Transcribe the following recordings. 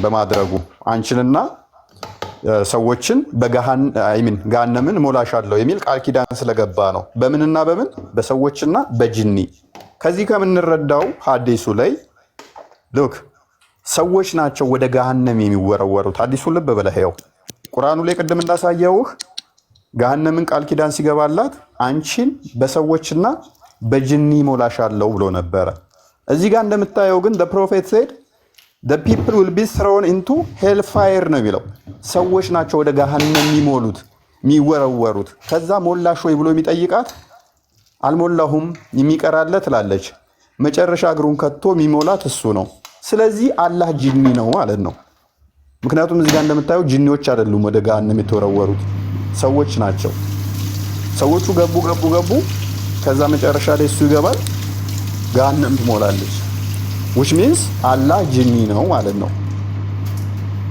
በማድረጉ አንቺንና ሰዎችን ገሃነምን ሞላሻለሁ የሚል ቃል ኪዳን ስለገባ ነው። በምንና በምን? በሰዎችና በጅኒ። ከዚህ ከምንረዳው ሐዲሱ ላይ ልክ ሰዎች ናቸው ወደ ገሃነም የሚወረወሩት። ሐዲሱን ልብ ብለህ ያው ቁርአኑ ላይ ቅድም እንዳሳየውህ ገሃነምን ቃል ኪዳን ሲገባላት አንቺን በሰዎችና በጅኒ ሞላሻለሁ ብሎ ነበረ። እዚህ ጋር እንደምታየው ግን the prophet said the people will be thrown into hellfire ነው የሚለው። ሰዎች ናቸው ወደ ገሃነም የሚወረወሩት። ከዛ ሞላሽ ወይ ብሎ የሚጠይቃት አልሞላሁም የሚቀራለ ትላለች። መጨረሻ እግሩን ከቶ የሚሞላት እሱ ነው። ስለዚህ አላህ ጂኒ ነው ማለት ነው። ምክንያቱም እዚህ ጋር እንደምታየው ጂኒዎች አይደሉም ወደ ገሃነም የተወረወሩት ሰዎች ናቸው። ሰዎቹ ገቡ። ከዛ መጨረሻ ላይ እሱ ይገባል፣ ገሃነም ትሞላለች። which means አላህ ጂኒ ነው ማለት ነው።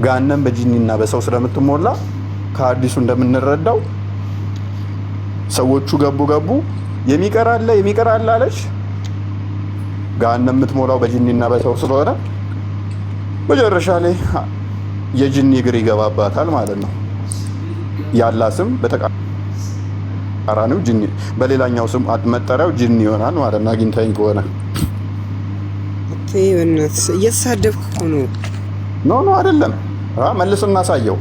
ገሃነም በጂኒና በሰው ስለምትሞላ ከሐዲሱ እንደምንረዳው ሰዎቹ ገቡ የሚቀራለ አለች። ገሃነም የምትሞላው በጂኒና በሰው ስለሆነ መጨረሻ ላይ የጂኒ እግር ይገባባታል ማለት ነው። ያላ ስም በተቃራኒው ጂኒ፣ በሌላኛው ስም መጠሪያው ጂኒ ይሆናል ማለት ነው። አግኝተኸኝ ከሆነ እየተሳደብክ እኮ ነው። ኖ አይደለም። መልስ እናሳየው።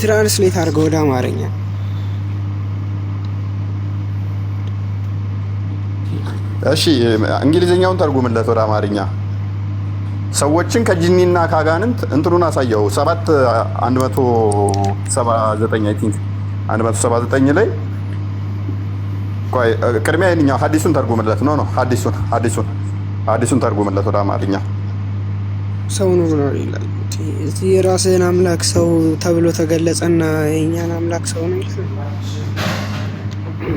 ትራንስሌት አድርገው ወደ አማርኛ። እሺ እንግሊዝኛውን ተርጉምለት ወደ አማርኛ። ሰዎችን ከጂኒና ካጋንንት እንትኑን አሳየው። 179 አይ ቲንክ 179 ላይ ቆይ ቅድሚያ የኛው ሐዲሱን ተርጉምለት። ኖ ሐዲሱን ተርጉምለት ወደ አማርኛ። ሰው ነው ይላል። እዚህ የራስህን አምላክ ሰው ተብሎ ተገለጸና የኛን አምላክ ሰው ነው ይላል።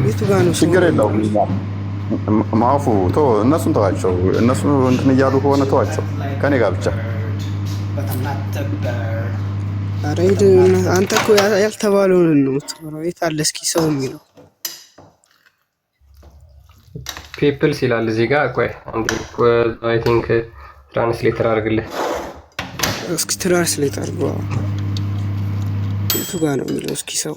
የቱ ጋር ነው? ችግር የለውም። ማፉ እነሱን ተዋቸው። እነሱ እንትን እያሉ ከሆነ ተዋቸው። ከኔ ጋር ብቻ አሬድ አንተ እኮ ያልተባለውን ነው የምትወራው። የት አለ እስኪ ሰው የሚለው ፒፕልስ ይላል እዚህ ጋር። ቆይ አንዴ አይ ቲንክ ትራንስሌተር አድርግልህ እስኪ። ትራንስሌት አድርገው። የቱ ጋር ነው የሚለው እስኪ ሰው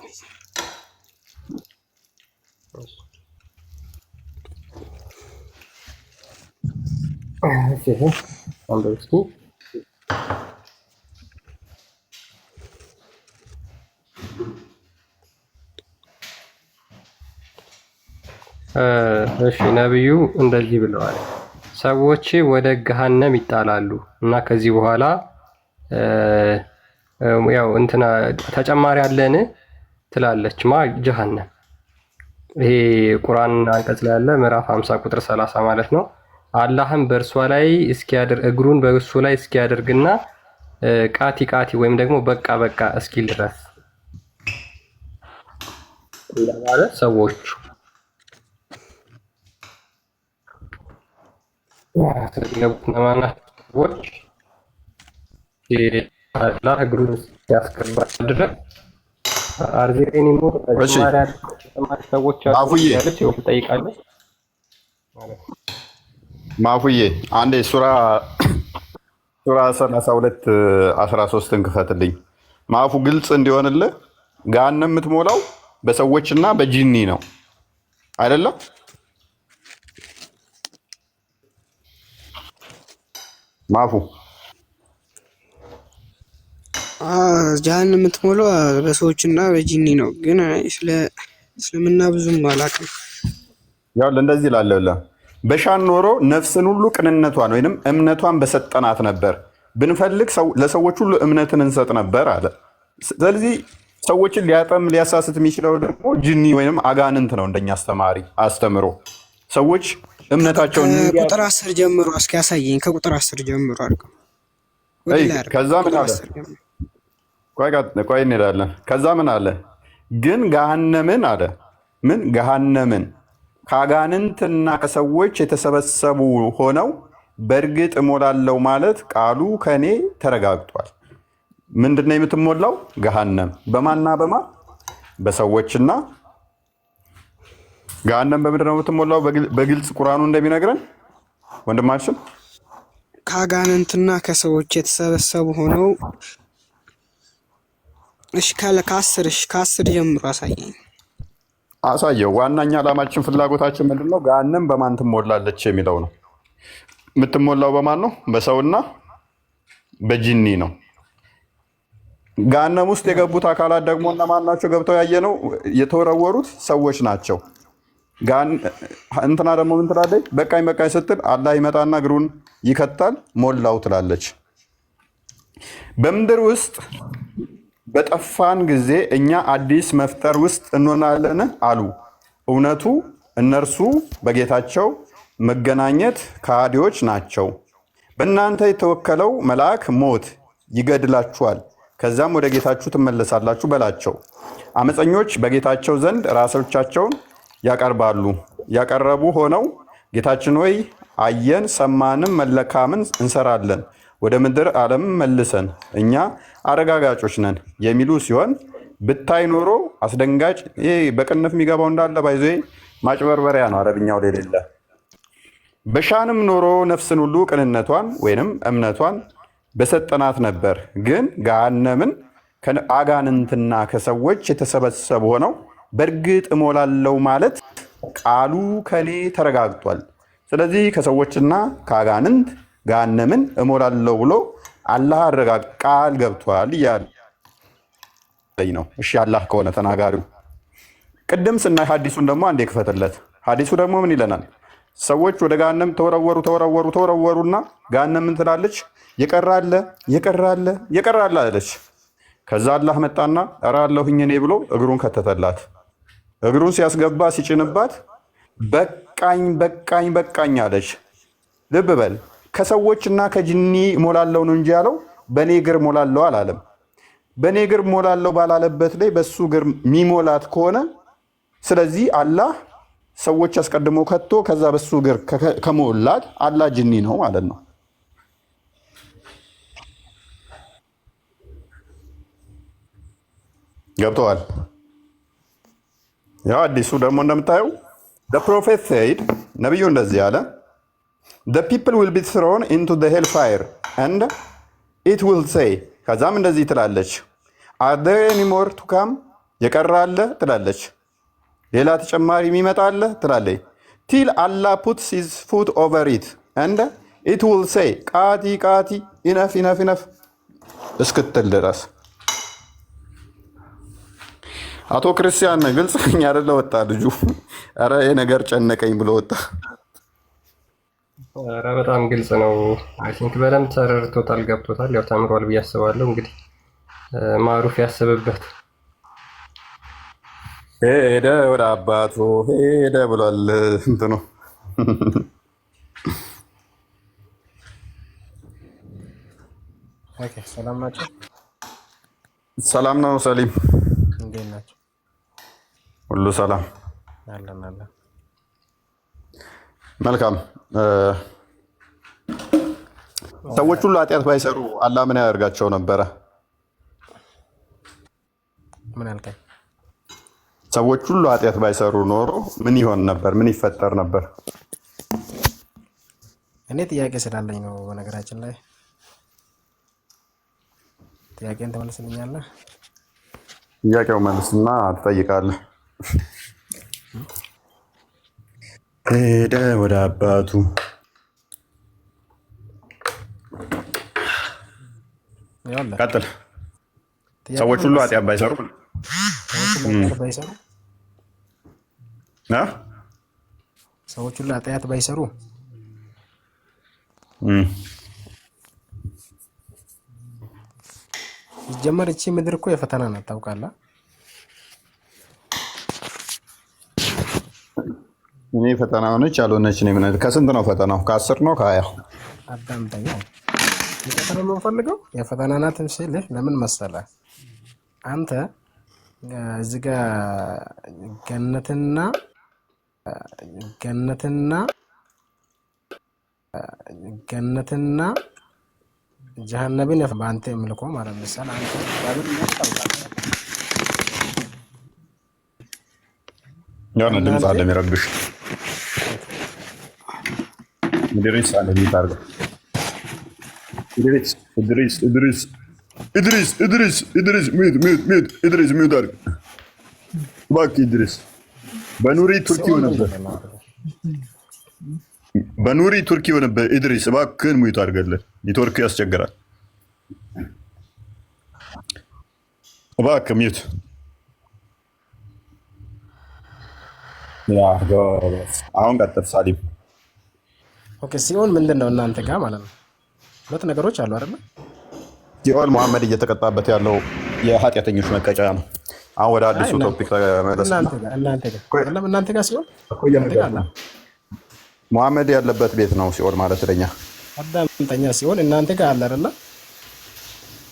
እሺ ነብዩ እንደዚህ ብለዋል። ሰዎች ወደ ገሃነም ይጣላሉ እና ከዚህ በኋላ ያው እንትና ተጨማሪ አለን ትላለች ጀሃነም። ይሄ ቁርአን አንቀጽ ላይ ያለ ምዕራፍ 50 ቁጥር 30 ማለት ነው። አላህም በእርሷ ላይ እግሩን በእሱ ላይ እስኪያደርግና ቃቲ ወይም ደግሞ በቃ እስኪል ድረስ ማለት ሰዎቹ ሰዎች አላህ እግሩን እስኪያስገባ ድረስ አርዚቀኒ ሞት ሰዎች ያለች ትጠይቃለች። ማፉዬ አንዴ ሱራ 32:13 ክፈትልኝ። ማፉ ግልጽ እንዲሆንልህ ገሃነም የምትሞላው በሰዎችና በጂኒ ነው አይደለም? ማፉ ጀሃነም የምትሞላው በሰዎችና በጂኒ ነው። ግን ስለ እስልምና ብዙም አላውቅም። ያው እንደዚህ እላለሁ። በሻን ኖሮ ነፍስን ሁሉ ቅንነቷን ወይንም እምነቷን በሰጠናት ነበር፣ ብንፈልግ ለሰዎች ሁሉ እምነትን እንሰጥ ነበር አለ። ስለዚህ ሰዎችን ሊያሳስት የሚችለው ደግሞ ጂኒ ወይንም አጋንንት ነው። እንደኛ አስተምሮ ሰዎች እምነታቸውን ቁጥር 10 ጀምሮ እስኪ ያሳየኝ። ከቁጥር 10 ጀምሮ አድርገው። ከዛ ምን አለ? ቆይ እንሄዳለን። ከዛ ምን አለ? ግን ገሃነምን አለ ገሃነምን ከአጋንንትና ከሰዎች የተሰበሰቡ ሆነው በእርግጥ እሞላለሁ ማለት ቃሉ ከኔ ተረጋግጧል። ምንድነው የምትሞላው? ገሃነም በማና በሰዎችና ገሃነም በምንድን ነው የምትሞላው? በግልጽ ቁርአኑ እንደሚነግረን ወንድማችን ከአጋንንትና ከሰዎች የተሰበሰቡ ሆነው። እሺ ከአስር ጀምሮ አሳየው። ዋናኛ ዓላማችን ፍላጎታችን ምንድን ነው? ገሃነም በማን ትሞላለች የሚለው ነው። የምትሞላው በማን ነው? በሰውና በጂኒ ነው። ገሃነም ውስጥ የገቡት አካላት ደግሞ እነማን ናቸው? ገብተው ያየነው የተወረወሩት ሰዎች ናቸው። እንትና ደግሞ ምን ትላለች? በቃኝ ስትል አላህ ይመጣና እግሩን ይከታል፣ ሞላው ትላለች። በምድር ውስጥ በጠፋን ጊዜ እኛ አዲስ መፍጠር ውስጥ እንሆናለን አሉ። እውነቱ እነርሱ በጌታቸው መገናኘት ከሃዲዎች ናቸው። በእናንተ የተወከለው መልአክ ሞት ይገድላችኋል፣ ከዛም ወደ ጌታችሁ ትመለሳላችሁ በላቸው። አመፀኞች በጌታቸው ዘንድ ራሶቻቸውን ያቀርባሉ። ያቀረቡ ሆነው ጌታችን ሆይ አየን፣ ሰማንም፣ መለካምን እንሰራለን፣ ወደ ምድር ዓለም መልሰን እኛ አረጋጋጮች ነን የሚሉ ሲሆን ብታይ ኖሮ አስደንጋጭ። ይሄ በቅንፍ የሚገባው እንዳለ ባይዞ ማጭበርበሪያ ነው፣ አረብኛው ላይ የሌለ። በሻንም ኖሮ ነፍስን ሁሉ ቅንነቷን ወይንም እምነቷን በሰጠናት ነበር። ግን ገሃነምን ከአጋንንትና ከሰዎች የተሰበሰቡ ሆነው በእርግጥ እሞላለው ማለት ቃሉ ከኔ ተረጋግጧል። ስለዚህ ከሰዎችና ከአጋንንት ገሃነምን እሞላለው ብሎ አላህ ቃል ገብቷል እያለኝ ነው። እሺ አላህ ከሆነ ተናጋሪው። ቅድም ስናይ ሀዲሱን ደግሞ አንዴ ክፈትለት። ሀዲሱ ደግሞ ምን ይለናል? ሰዎች ወደ ገሃነም ተወረወሩና ገሃነም ምን ትላለች? የቀራለ አለች። ከዛ አላህ መጣና ኧረ አለሁኝ እኔ ብሎ እግሩን ከተተላት። እግሩን ሲያስገባ ሲጭንባት በቃኝ አለች። ልብ በል፣ ከሰዎችና ከጅኒ ሞላለው ነው እንጂ ያለው በኔ እግር ሞላለው አላለም። በኔ እግር ሞላለው ባላለበት ላይ በሱ እግር ሚሞላት ከሆነ ስለዚህ አላህ ሰዎች አስቀድሞ ከቶ ከዛ በሱ እግር ከሞላት አላህ ጅኒ ነው ማለት ነው። ገብተዋል? ያው አዲሱ ደግሞ እንደምታየው the prophet said ነብዩ እንደዚህ አለ the people will be thrown into the hell fire and it will say ከዛም እንደዚህ ትላለች are there any more to come የቀራለ ትላለች ሌላ ተጨማሪ የሚመጣ አለ ትላለች till Allah puts his foot over it and it will say ቃቲ enough እስክትል ድረስ። አቶ ክርስቲያን ግልጽ ነኝ አይደለ? ወጣ ልጁ። ኧረ ይሄ ነገር ጨነቀኝ ብሎ ወጣ። ኧረ በጣም ግልጽ ነው። አይ ቲንክ በደንብ ተረድቶታል፣ ገብቶታል። ያው ተምሯል ብዬ አስባለሁ። እንግዲህ ማሩፍ ያስብበት። ሄደ ወደ አባቱ ሄደ ብሏል እንትኑ። ኦኬ፣ ሰላም ናቸው። ሰላም ነው ሰሊም፣ እንዴት ናቸው? ሁሉ ሰላም አለን። መልካም። ሰዎች ሁሉ ኃጢአት ባይሰሩ አላህ ምን ያደርጋቸው ነበረ? ምን አልከኝ? ሰዎች ሁሉ ኃጢአት ባይሰሩ ኖሮ ምን ይሆን ነበር? ምን ይፈጠር ነበር? እኔ ጥያቄ ስላለኝ ነው። በነገራችን ላይ ጥያቄን ተመልስልኛለህ? ጥያቄው መልስና ትጠይቃለህ። ሄደ ወደ አባቱ። ቀጥል። ሰዎች ሁሉ ኃጢአት ባይሰሩ ሰዎች ሁሉ ኃጢአት ባይሰሩ ሲጀመር እቺ ምድር እኮ የፈተና ናት ታውቃለህ? እኔ ፈተና ሆነች ያልሆነች ነው ምን? ከስንት ነው ፈተናው? ከ10 ነው ከ20? አዳምጠኛ። የፈተና ነው ፈልገው የፈተና ናት ስልህ ለምን መሰለህ? አንተ እዚህ ጋር ገነትና ጀሃነምን በአንተ የምልኮ ማለት ምሳሌ አንተ ባብል ያስታውቃለህ። የሆነ ድምፅ አለ የሚረብሽ ኢድሪስ አለ የሚታርገው ኢድሪስ ሚዩት አድርግ እባክህ ኢድሪስ በኑሪ ቱርኪ ሆነበት ኢድሪስ እባክህን ሚዩት አድርገልን ኔትወርክ ያስቸግራል እባክህ ሚዩት አሁን ቀጥል ሳሊም ኦኬ ሲኦል ምንድን ነው እናንተ ጋር ማለት ነው? ሁለት ነገሮች አሉ አይደል? ሲኦል መሐመድ እየተቀጣበት ያለው የኃጢአተኞች መቀጫ ነው። አሁን ወደ አዲሱ ቶፒክ ተመለስ። እናንተ ጋር ሲኦል መሐመድ ያለበት ቤት ነው ሲኦል ማለት ለኛ አዳምጠኛ ሲኦል እናንተ ጋር አለ አይደል?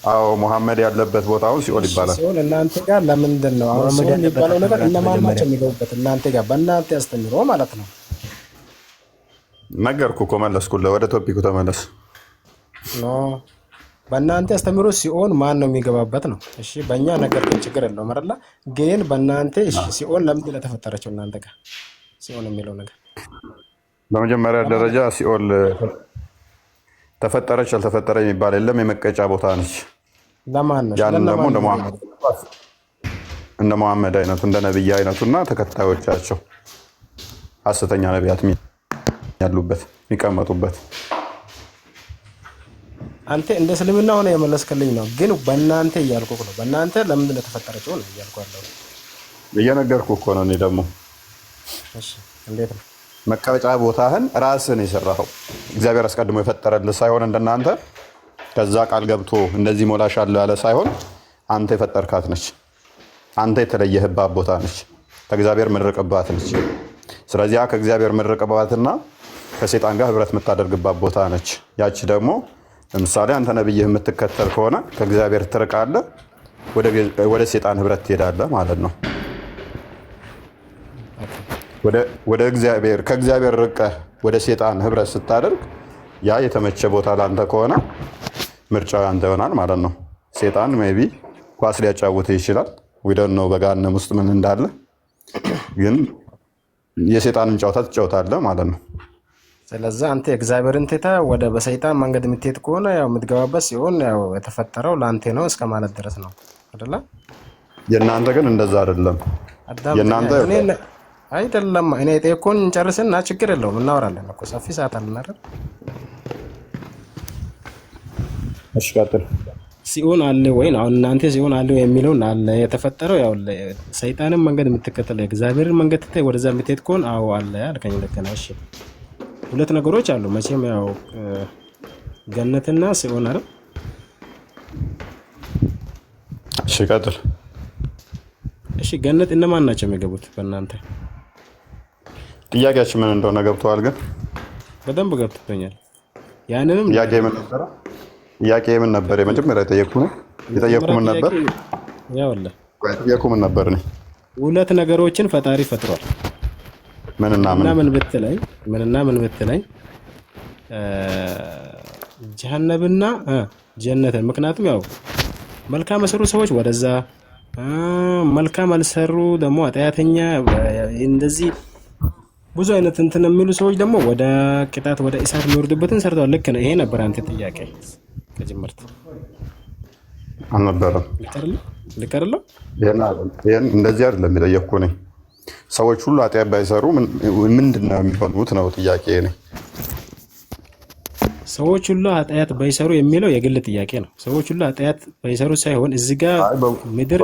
አዎ መሐመድ ያለበት ቦታው ሲኦል ይባላል። ሲኦል እናንተ ጋር ለምንድን ነው አሁን ሲኦል የሚባለው ነገር እነማን ናቸው የሚገቡበት? እናንተ ጋር በእናንተ አስተምሮ ማለት ነው። ነገርኩ እኮ መለስኩልህ። ወደ ቶፒኩ ተመለስ። ኖ በእናንተ አስተምሮ ሲኦል ማን ነው የሚገባበት ነው? እሺ በእኛ ነገር ግን ችግር የለውም አይደል? ግን በእናንተ እሺ ሲኦል ለምንድን ነው ተፈጠረችው? እናንተ ጋር ሲኦል የሚለው ነገር በመጀመሪያ ደረጃ ሲኦል ተፈጠረች አልተፈጠረ የሚባል የለም። የመቀጫ ቦታ ነች። ለማን ነው? ያን ደግሞ እንደ መሐመድ አይነቱ እንደ ነብይ አይነቱና ተከታዮቻቸው ሐሰተኛ ነቢያት ያሉበት የሚቀመጡበት። አንተ እንደ እስልምና ሆነ የመለስክልኝ ነው። ግን በእናንተ እያልኩህ ነው። በእናንተ ለምንድን ነው ተፈጠረችው ነው እያልኩህ ያለው። እየነገርኩህ እኮ ነው። እኔ ደግሞ እሺ እንዴት ነው መቀመጫ ቦታህን ራስህን የሰራኸው እግዚአብሔር አስቀድሞ የፈጠረልህ ሳይሆን እንደናንተ ከዛ ቃል ገብቶ እንደዚህ ሞላሻለሁ ያለ ሳይሆን አንተ የፈጠርካት ነች። አንተ የተለየህባት ቦታ ነች። ከእግዚአብሔር ምርቅባት ነች። ስለዚህ ከእግዚአብሔር ምርቅባትና ከሰይጣን ጋር ህብረት የምታደርግባት ቦታ ነች። ያቺ ደግሞ ለምሳሌ አንተ ነብይህ የምትከተል ከሆነ ከእግዚአብሔር ትርቃለህ፣ ወደ ሰይጣን ህብረት ትሄዳለህ ማለት ነው። ወደ እግዚአብሔር ከእግዚአብሔር ርቀህ ወደ ሰይጣን ህብረት ስታደርግ ያ የተመቸ ቦታ ላንተ ከሆነ ምርጫው ያንተ ይሆናል ማለት ነው። ሰይጣን ሜይ ቢ ኳስ ሊያጫውትህ ይችላል። ዊደን ነው በገሃነም ውስጥ ምን እንዳለ፣ ግን የሰይጣንን ጨዋታ ትጫወታለህ ማለት ነው። ስለዚህ አንተ እግዚአብሔርን ትተህ ወደ በሰይጣን መንገድ የምትሄድ ከሆነ ያው የምትገባበት ሲሆን ያው የተፈጠረው ለአንተ ነው እስከ ማለት ድረስ ነው አይደለ? የእናንተ ግን እንደዛ አይደለም። የእናንተ አይደለም። እኔ የጠየኩህን እንጨርስና ችግር የለውም እናወራለን እኮ ሰፊ ሰዓት አለን አይደል? እሺ ቀጥል። ሲኦል አለ ወይ ነው አሁን እናንተ ሲኦል አለ የሚለው አለ የተፈጠረው ያው ሰይጣንን መንገድ የምትከተል እግዚአብሔርን መንገድ ትተህ ወደዛ የምትሄድ ከሆነ አዎ አለ አልከኝ። ልክ ነህ። እሺ ሁለት ነገሮች አሉ መቼም ያው ገነትና ሲኦል አይደል? እሺ ቀጥል። እሺ ገነት እነማን ናቸው የሚገቡት በእናንተ? ጥያቄያችን ምን እንደሆነ ገብቶሃል? ግን በደንብ ገብቶኛል። ያንንም ጥያቄ ምን ነበር? የመጀመሪያ የጠየኩህ ምን ነበር? ያውልህ የጠየኩህ ምን ነበር? እኔ ሁለት ነገሮችን ፈጣሪ ፈጥሯል። ምንና ምን ብትለኝ ጀሃነምና ጀነትን። ምክንያቱም ያው መልካም የሰሩ ሰዎች ወደዛ፣ መልካም አልሰሩ ደግሞ ኃጢአተኛ እንደዚህ ብዙ አይነት እንትን የሚሉ ሰዎች ደግሞ ወደ ቅጣት ወደ እሳት የሚወርዱበትን ሰርተዋል። ልክ ነው። ይሄ ነበር አንተ ጥያቄ ከጅምርት አልነበረም? ልክ አይደለም? ይሄን እንደዚህ አይደለም የጠየኩህ እኔ። ሰዎች ሁሉ ኃጢአት ባይሰሩ ምንድን ነው የሚሆኑት ነው ጥያቄ ነኝ። ሰዎች ሁሉ ኃጢአት ባይሰሩ የሚለው የግል ጥያቄ ነው። ሰዎች ሁሉ ኃጢአት ባይሰሩ ሳይሆን እዚህ ጋር ምድር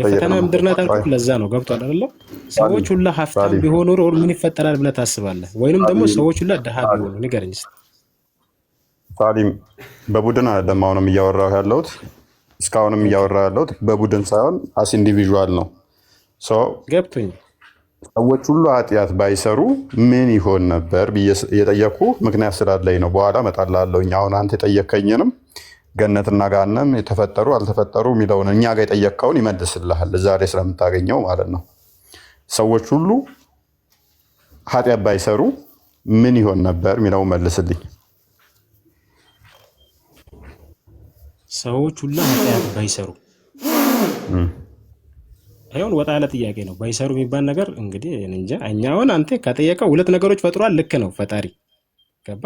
የፈተና ምድር ናት አልኩህ። ለዛ ነው ገብቷል አይደለ? ሰዎች ሁሉ ሀብታም ቢሆኑ ምን ይፈጠራል ብለህ ታስባለህ? ወይንም ደግሞ ሰዎች ሁሉ ድሃ ቢሆኑ ንገረኝ እስኪ። ሳሊም በቡድን አይደለም አሁንም እያወራሁ ያለሁት፣ እስካሁንም እያወራሁ ያለሁት በቡድን ሳይሆን አስ ኢንዲቪዥዋል ነው። ገብቶኝ ሰዎች ሁሉ ኃጢአት ባይሰሩ ምን ይሆን ነበር ብዬ የጠየኩ ምክንያት ስላለኝ ነው። በኋላ እመጣልሃለሁ። አሁን አንተ የጠየከኝንም ገነትና ገሃነም የተፈጠሩ አልተፈጠሩ የሚለውን እኛ ጋር የጠየቅከውን ይመልስልሃል ዛሬ ስለምታገኘው ማለት ነው። ሰዎች ሁሉ ኃጢአት ባይሰሩ ምን ይሆን ነበር የሚለውን መልስልኝ። ሰዎች ሁሉ ኃጢአት ባይሰሩ ይሁን ወጣ ያለ ጥያቄ ነው። ባይሰሩ የሚባል ነገር እንግዲህ እንጃ። እኛ አሁን አንተ ከጠየቀው ሁለት ነገሮች ፈጥሯል። ልክ ነው ፈጣሪ ገባ።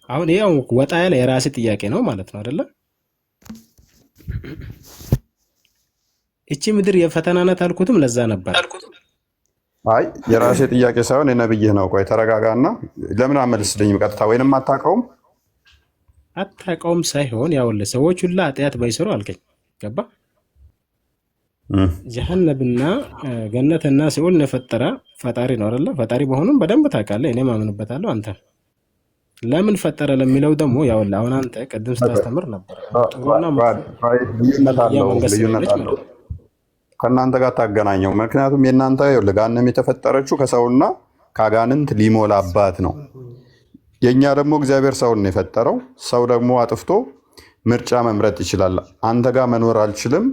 አሁን ይሄው ወጣ ያለ የራሴ ጥያቄ ነው ማለት ነው አይደለ? እቺ ምድር የፈተና ናት አልኩትም ለዛ ነበር። አይ የራሴ ጥያቄ ሳይሆን የነብይህ ነው። ቆይ ተረጋጋና ለምን አመልስልኝም ቀጥታ ወይንም አታውቀውም? አታውቀውም ሳይሆን ያው ለሰዎች ሁላ ኃጢአት ባይሰሩ አልከኝ ገባ። ጀሃነምና ገነትና ሲኦልን የፈጠረ ፈጣሪ ነው አይደለ? ፈጣሪ መሆኑን በደንብ ታውቃለህ፣ እኔም አምንበታለሁ። አንተ ለምን ፈጠረ ለሚለው ደግሞ ያው አሁን አንተ ቅድም ስታስተምር ነበር ጥሩና ልዩነት አለው። ከእናንተ ጋር ታገናኘው። ምክንያቱም የእናንተ ገሃነም የተፈጠረችው ከሰውና ከአጋንንት ሊሞላባት ነው። የእኛ ደግሞ እግዚአብሔር ሰውን ነው የፈጠረው። ሰው ደግሞ አጥፍቶ ምርጫ መምረጥ ይችላል። አንተ ጋር መኖር አልችልም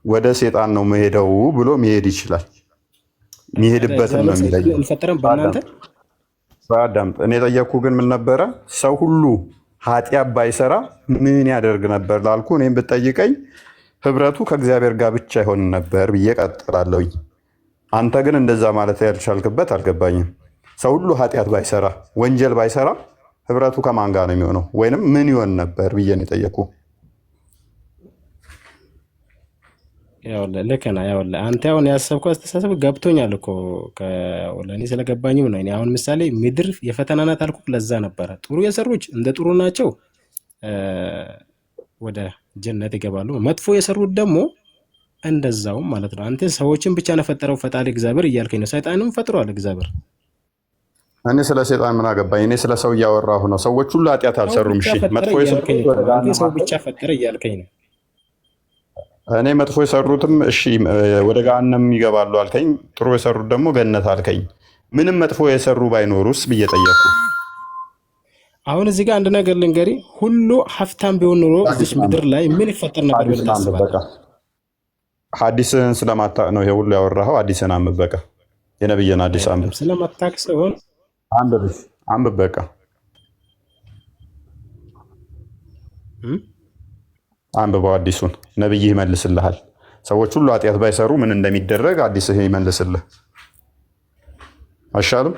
ወደ ሴጣን ነው መሄደው ብሎ መሄድ ይችላል። የሚሄድበትን ነው የሚለየው። አዳምጥ። እኔ የጠየቅኩ ግን ምን ነበረ? ሰው ሁሉ ኃጢአት ባይሰራ ምን ያደርግ ነበር ላልኩ፣ እኔም ብትጠይቀኝ ህብረቱ ከእግዚአብሔር ጋር ብቻ ይሆን ነበር ብዬ ቀጥላለሁኝ። አንተ ግን እንደዛ ማለት ያልቻልክበት አልገባኝም። ሰው ሁሉ ኃጢአት ባይሰራ ወንጀል ባይሰራ ህብረቱ ከማን ጋር ነው የሚሆነው? ወይንም ምን ይሆን ነበር ብዬ ነው የጠየቅኩ። ልክ ነህ። አንተ አሁን ያሰብከው አስተሳሰብ ገብቶኛል እኮ ለእኔ ስለገባኝም ነው። አሁን ምሳሌ ምድር የፈተና ናት አልኩህ ለዛ ነበረ። ጥሩ የሰሩት እንደ ጥሩ ናቸው ወደ ጀነት ይገባሉ። መጥፎ የሰሩት ደግሞ እንደዛውም ማለት ነው። አንተ ሰዎችን ብቻ ነው ፈጠረው ፈጣሪ እግዚአብሔር እያልከኝ ነው። ሰይጣንም ፈጥሯል እግዚአብሔር። እኔ ስለ ሰይጣን ምን አገባኝ? እኔ ስለ ሰው እያወራሁ ነው። ሰዎች ሁሉ ኃጢአት አልሰሩም። እሺ መጥፎ የሰሩት ሰው ብቻ ፈጠረ እያልከኝ ነው። እኔ መጥፎ የሰሩትም እሺ ወደ ገሃነም ይገባሉ አልከኝ። ጥሩ የሰሩት ደግሞ ገነት አልከኝ። ምንም መጥፎ የሰሩ ባይኖሩስ ብዬ ጠየቅኩ። አሁን እዚህ ጋር አንድ ነገር ልንገሪ፣ ሁሉ ሀብታም ቢሆን ኖሮ እዚህ ምድር ላይ ምን ይፈጠር ነበር ብለህ ታስባለህ? ሐዲስህን ስለማታውቅ ነው ይሄ ሁሉ ያወራኸው። ሐዲስህን አንብብ በቃ። የነብይን ሐዲስ አንብብ። ስለማታውቅ ሳይሆን አንብብ በቃ። አንብበው አዲሱን። ነብይህ ይመልስልሃል። ሰዎች ሁሉ ኃጢአት ባይሰሩ ምን እንደሚደረግ አዲስህ ይመልስልህ አይሻልም?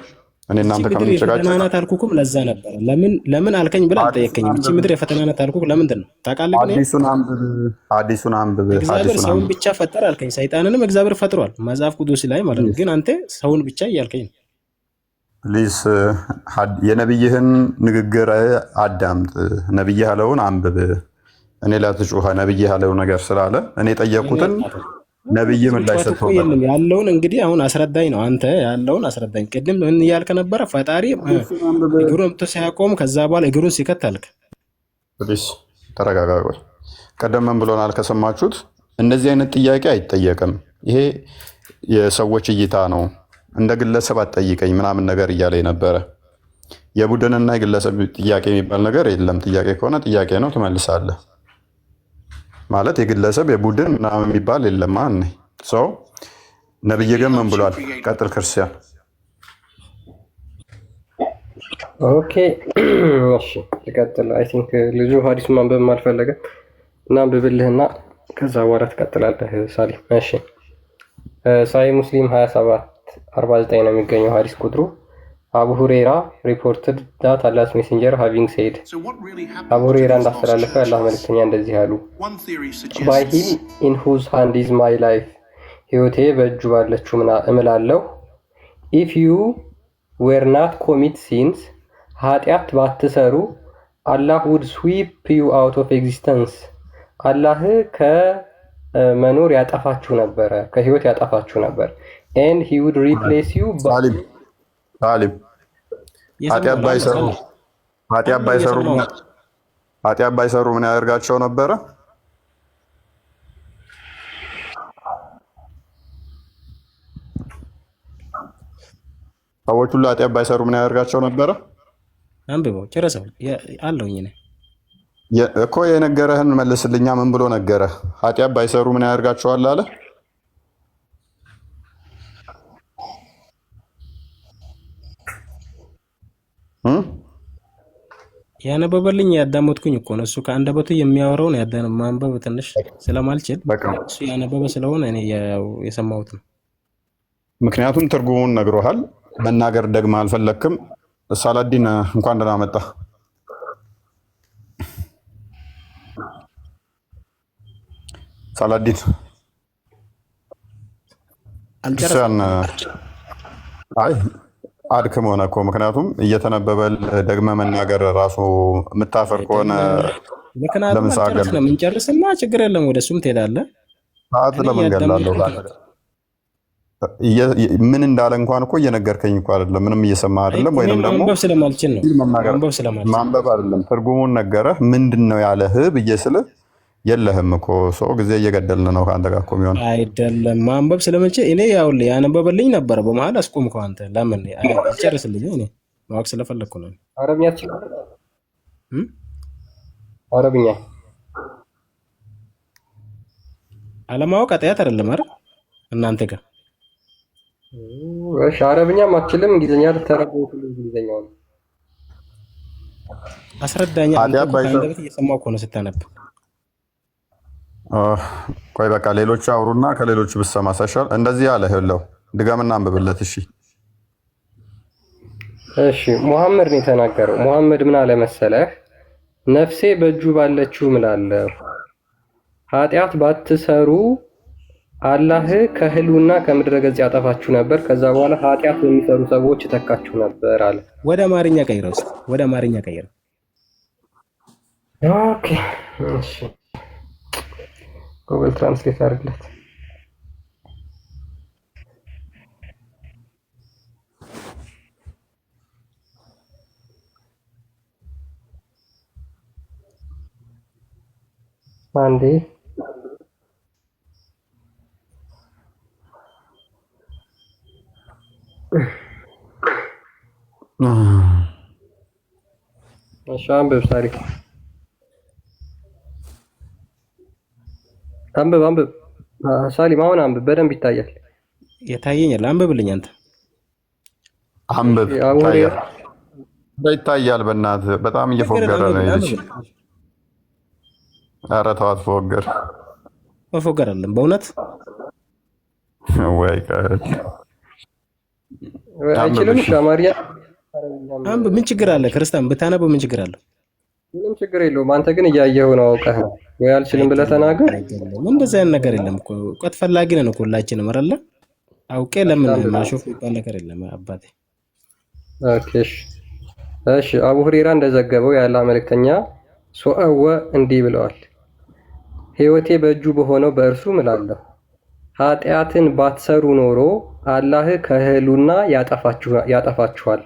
እኔ እናንተ ከምንጨቃጨቅ ናት አልኩኩም ለዛ ነበር። ለምን አልከኝ ብለህ አልጠየቀኝም። እቺ ምድር የፈተና ናት አልኩህ ለምንድን ነው ታውቃለህ? አዲሱን አንብብ። እግዚአብሔር ሰውን ብቻ ፈጠረ አልከኝ። ሰይጣንንም እግዚአብሔር ፈጥሯል መጽሐፍ ቅዱስ ላይ ማለት ነው። ግን አንተ ሰውን ብቻ እያልከኝ ነው። ፕሊስ የነብይህን ንግግር አዳምጥ። ነብይ ያለውን አንብብ። እኔ ላትጩኸ ነብይ ያለው ነገር ስላለ እኔ ጠየቅኩትን ነብይ ምን ላይ ሰጥቶ ያለውን እንግዲህ አሁን አስረዳኝ ነው። አንተ ያለውን አስረዳኝ። ቅድም ምን እያልክ ነበረ? ፈጣሪ እግሩን ምቶ ሲያቆም ከዛ በኋላ እግሩን ሲከት አልክ። ፕሊስ ተረጋጋ። ቀደም ምን ብሎናል ከሰማችሁት? እንደዚህ አይነት ጥያቄ አይጠየቅም። ይሄ የሰዎች እይታ ነው። እንደ ግለሰብ አትጠይቀኝ ምናምን ነገር እያለ ነበረ። የቡድንና የግለሰብ ጥያቄ የሚባል ነገር የለም። ጥያቄ ከሆነ ጥያቄ ነው፣ ትመልሳለህ። ማለት የግለሰብ የቡድን ምናምን የሚባል የለም። ሰው ነብይ ግን ምን ብሏል? ቀጥል ክርስቲያን። ኦኬ እሺ ልቀጥል። አይ ቲንክ ልጁ ሐዲሱን ማንበብ አልፈለገም እና አንብብልህና ከዛ በኋላ ትቀጥላለህ ሳሊ። እሺ ሳሂህ ሙስሊም 2749 ነው የሚገኘው ሐዲስ ቁጥሩ። አቡ ሁሬራ ሪፖርትድ ዳት አላስ ሜሴንጀር ሃቪንግ ሴድ አቡ ሁሬራ እንዳስተላለፈው የአላህ መልእክተኛ እንደዚህ አሉ። ባይ ሂም ኢን ሁዝ ሃንድ ኢዝ ማይ ላይፍ፣ ህይወቴ በእጁ ባለችው እምላለሁ። ኢፍ ዩ ዌር ናት ኮሚት ሲንስ፣ ኃጢአት ባትሰሩ፣ አላህ ውድ ስዊፕ ዩ አውት ኦፍ ኤግዚስተንስ፣ አላህ ከመኖር ያጠፋችሁ ነበረ፣ ከህይወት ያጠፋችሁ ነበር። ኤንድ ሂ ውድ ሪፕሌስ ዩ ታሊም ኃጢአት ባይሰሩ ምን ያደርጋቸው ነበረ? ሰዎች ሁሉ ኃጢአት ባይሰሩ ምን ያደርጋቸው ነበረ? አንብበው ጨረሰው አለውኝ እኮ የነገረህን መልስልኛ። ምን ብሎ ነገረ? ኃጢአት ባይሰሩ ምን ያደርጋቸዋል አለ? ያነበበልኝ ያዳመጥኩኝ እኮ ነው። እሱ ከአንደበቱ የሚያወራውን ማንበብ ትንሽ ስለማልችል በቃ እሱ ያነበበ ስለሆነ እኔ የሰማሁት ነው። ምክንያቱም ትርጉሙን ነግሮሃል። መናገር ደግማ አልፈለክም። ሳላዲን እንኳን ደህና መጣ። ሳላዲን አልጨረስኩም። አይ አድክም ሆነ እኮ ምክንያቱም እየተነበበል ደግመ መናገር ራሱ የምታፈር ከሆነ ምክንያቱም ለምሳገር ነው የምንጨርስና ችግር የለም ወደ እሱም ትሄዳለህ። ሰዓት ለመንገላለሁ ምን እንዳለ እንኳን እኮ እየነገርከኝ እኮ አይደለም፣ ምንም እየሰማ አይደለም። ወይንም ደግሞ ማንበብ ስለማልችል ነው። ማንበብ አይደለም ትርጉሙን ነገረህ ምንድን ነው ያለህ ብዬ ስልህ የለህም እኮ ሰው ጊዜ እየገደልን ነው ከአንተ ጋር እኮ የሚሆን አይደለም። ማንበብ ስለምችል እኔ ያውልህ ያነበበልኝ ነበረ። በመሀል አስቆምከው አንተ። ለምን አልጨርስልኝ? እኔ ማወቅ ስለፈለግኩ ነው። አረብኛ አረብኛ አለማወቅ ኃጢአት አይደለም አይደል? እናንተ ጋር እሺ፣ አረብኛም አትችልም፣ እንግሊዝኛ ልትተረጉም እንግሊዝኛው ነው። አስረዳኛ። አንተ እየሰማሁ እኮ ነው ስታነብ። ቆይ በቃ ሌሎች አውሩና ከሌሎች ብሰማ ሳይሻል እንደዚህ ያለ ይኸውልህ፣ ድገምና አንብብለት። እሺ እሺ፣ ሙሐመድ ነው የተናገረው። ሙሐመድ ምን አለ መሰለህ? ነፍሴ በእጁ ባለችው እምላለሁ ኃጢአት ባትሰሩ አላህ ከህሉና ከምድረ ገጽ ያጠፋችሁ ነበር፣ ከዛ በኋላ ኃጢአት የሚሰሩ ሰዎች ተካችሁ ነበር አለ። ወደ አማርኛ ቀይረው እስኪ፣ ወደ አማርኛ ቀይረው። ኦኬ እሺ፣ ጉግል ትራንስሌት አድርግለት። አንዴ እሺ፣ አንብብ ታሪክ አንብብ ሳሊም፣ አሁን አንብብ፣ በደንብ ይታያል። የታየኛል። አንብብልኝ አንተ አንብብ። ይታያል። በእናትህ በጣም እየፎገረ ነው ልጅ። ኧረ ተው አትፎገር። መፎገር አለም በእውነት ወይ አይችልም። አማርኛ አንብብ። ምን ችግር አለ? ክርስቲያን ብታነበው ምን ችግር አለው? ምንም ችግር የለውም። አንተ ግን እያየኸው ነው፣ አውቀህ ነው ወይ? አልችልም ብለህ ተናገር። እንደዚህ አይነት ነገር የለም እኮ። እውቀት ፈላጊ ነን እኮ ሁላችንም አይደለ? አውቄ ለምን ማሾፍ የሚባል ነገር የለም አባቴ። ኦኬ እሺ። አቡ ሁሬራ እንደዘገበው ያለ መልእክተኛ ሶአወ እንዲህ ብለዋል፣ ሕይወቴ በእጁ በሆነው በእርሱ እምላለሁ ኃጢአትን ባትሰሩ ኖሮ አላህ ከህሉና ያጠፋችኋል።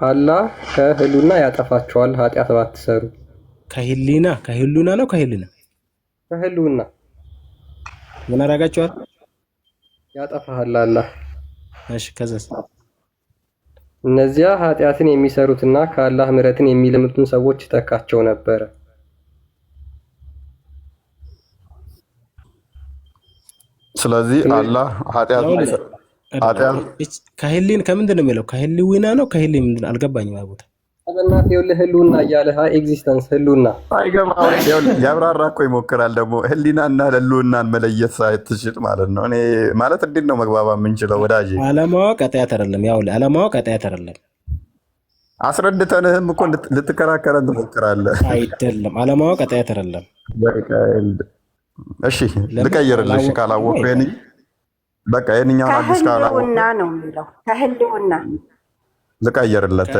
አላህ ከህሉና ያጠፋችኋል ኃጢአት ባትሰሩ። ከህሉና ነው ከህልና ከህሉና ምን አደርጋችኋል? ያጠፋሃል አላህ። እሺ ከዛስ? እነዚያ ኃጢአትን የሚሰሩትና ከአላህ ምሕረትን የሚለምኑትን ሰዎች ተካቸው ነበረ። ስለዚህ አላህ ኃጢአት ከህሊን ከምንድን ነው የሚለው? ከህልውና ነው ከህሊ ምንድን አልገባኝም። አቡታ አበናት ይኸውልህ፣ ህልውና እያለ ኤግዚስተንስ ህልውና ያብራራ እኮ ይሞክራል። ደግሞ ህሊናና ህልውናን መለየት ሳትችል ማለት ነው። እኔ ማለት እንዴት ነው መግባባ የምንችለው ወዳጄ? አለማወቅ ኃጢአት አይደለም። ያው አለማወቅ ኃጢአት አይደለም። አስረድተንህም እኮ ልትከራከረን ትሞክራለህ። አይደለም አለማወቅ ኃጢአት አይደለም። እሺ ልቀይርልሽ ካላወቅሁ በቃ የእኛውን አዲስ ከህልውና ነው የሚለው ከህልውና ልቀይርለት።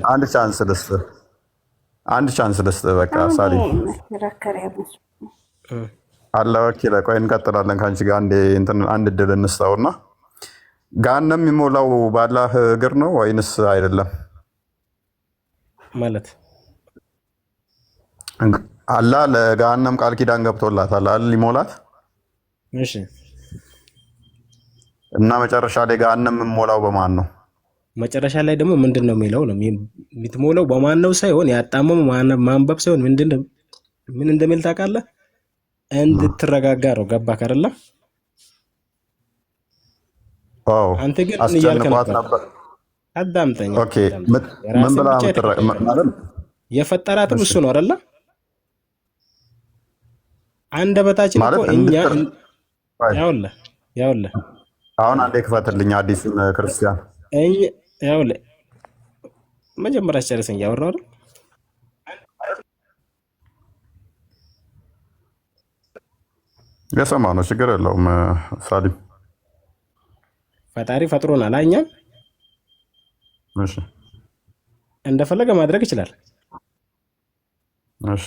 አንድ ቻንስ ልስጥ። በቃ ሳሊ አለ ወኪለ። ቆይ እንቀጥላለን ከአንቺ ጋር አንድ እድል እንስጠውና ገሃነም የሚሞላው ባላህ እግር ነው ወይንስ አይደለም? ማለት አላህ ለገሃነም ቃል ኪዳን ገብቶላታል አይደል? ሊሞላት። እሺ። እና መጨረሻ ላይ ገሃነም የምሞላው በማን ነው? መጨረሻ ላይ ደግሞ ምንድን ነው የሚለው ነው የምትሞላው በማን ነው ሳይሆን ያጣመሙ ማንበብ ሳይሆን ምን እንደሚል ታውቃለህ? እንድትረጋጋ ነው። ገባህ አይደለ? አዎ አንተ ግን ምን እያልክ አስጨንቋት ነበር? ነበር። አዳምጠኝ። ኦኬ ምን የራስን ብላ ብቻ ማለት የፈጠራትም እሺ እሱ ነው አይደለ? አንደበታችን እኮ ማለት እኛ ቆይ፣ ያውልህ አሁን አንዴ ክፈትልኝ አዲሱን ክርስቲያን እኛ ያውልህ መጀመሪያ ጨርሰኝ እያወራሁ አይደል? የሰማ ነው ችግር የለውም ሳሊም። ፈጣሪ ፈጥሮናል። እኛም እሺ እንደፈለገ ማድረግ ይችላል። እሺ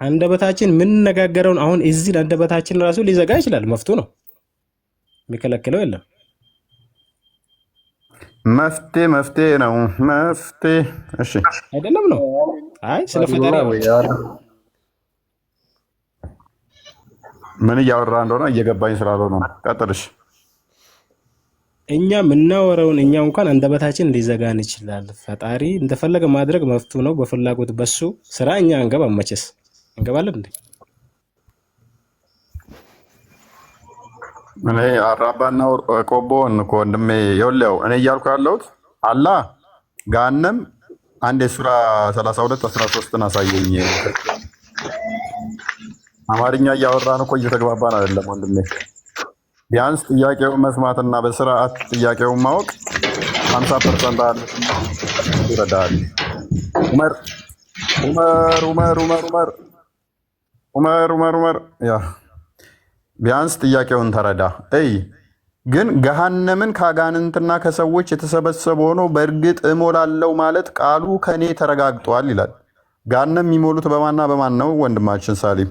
አንደበታችን የምንነጋገረውን አሁን እዚህ አንደበታችን ራሱ ሊዘጋ ይችላል። መፍቱ ነው፣ የሚከለክለው የለም። መፍትሄ ነው መፍትሄ። እሺ አይደለም ነው። አይ ስለ ፈጣሪ ምን እያወራ እንደሆነ እየገባኝ ስላልሆነ ነው። ቀጥልሽ። እኛ የምናወራውን እኛ እንኳን አንደበታችን ሊዘጋን ይችላል። ፈጣሪ እንደፈለገ ማድረግ መፍቱ ነው። በፍላጎት በሱ ስራ እኛ አንገባም። መቼስ እንገባለን እንዴ? እኔ አራባና ቆቦን እኮ ወንድሜ ይኸውልህ፣ እኔ እያልኩ ያለሁት አላህ ገሃነም አንድ የሱራ 32 13ን አሳየኝ። አማርኛ እያወራን እኮ እየተግባባን አይደለም ወንድሜ። ቢያንስ ጥያቄውን መስማትና በስርዓት ጥያቄውን ማወቅ 50% አለ ይረዳል። ዑመር ዑመር ዑመር ዑመር ዑመር ዑመር ዑመር ዑመር ያ ቢያንስ ጥያቄውን ተረዳ። ግን ገሃነምን ከአጋንንትና ከሰዎች የተሰበሰበ ሆኖ በእርግጥ እሞላለሁ ማለት ቃሉ ከኔ ተረጋግጧል ይላል። ገሃነም የሚሞሉት በማንና በማን ነው ወንድማችን ሳሊም?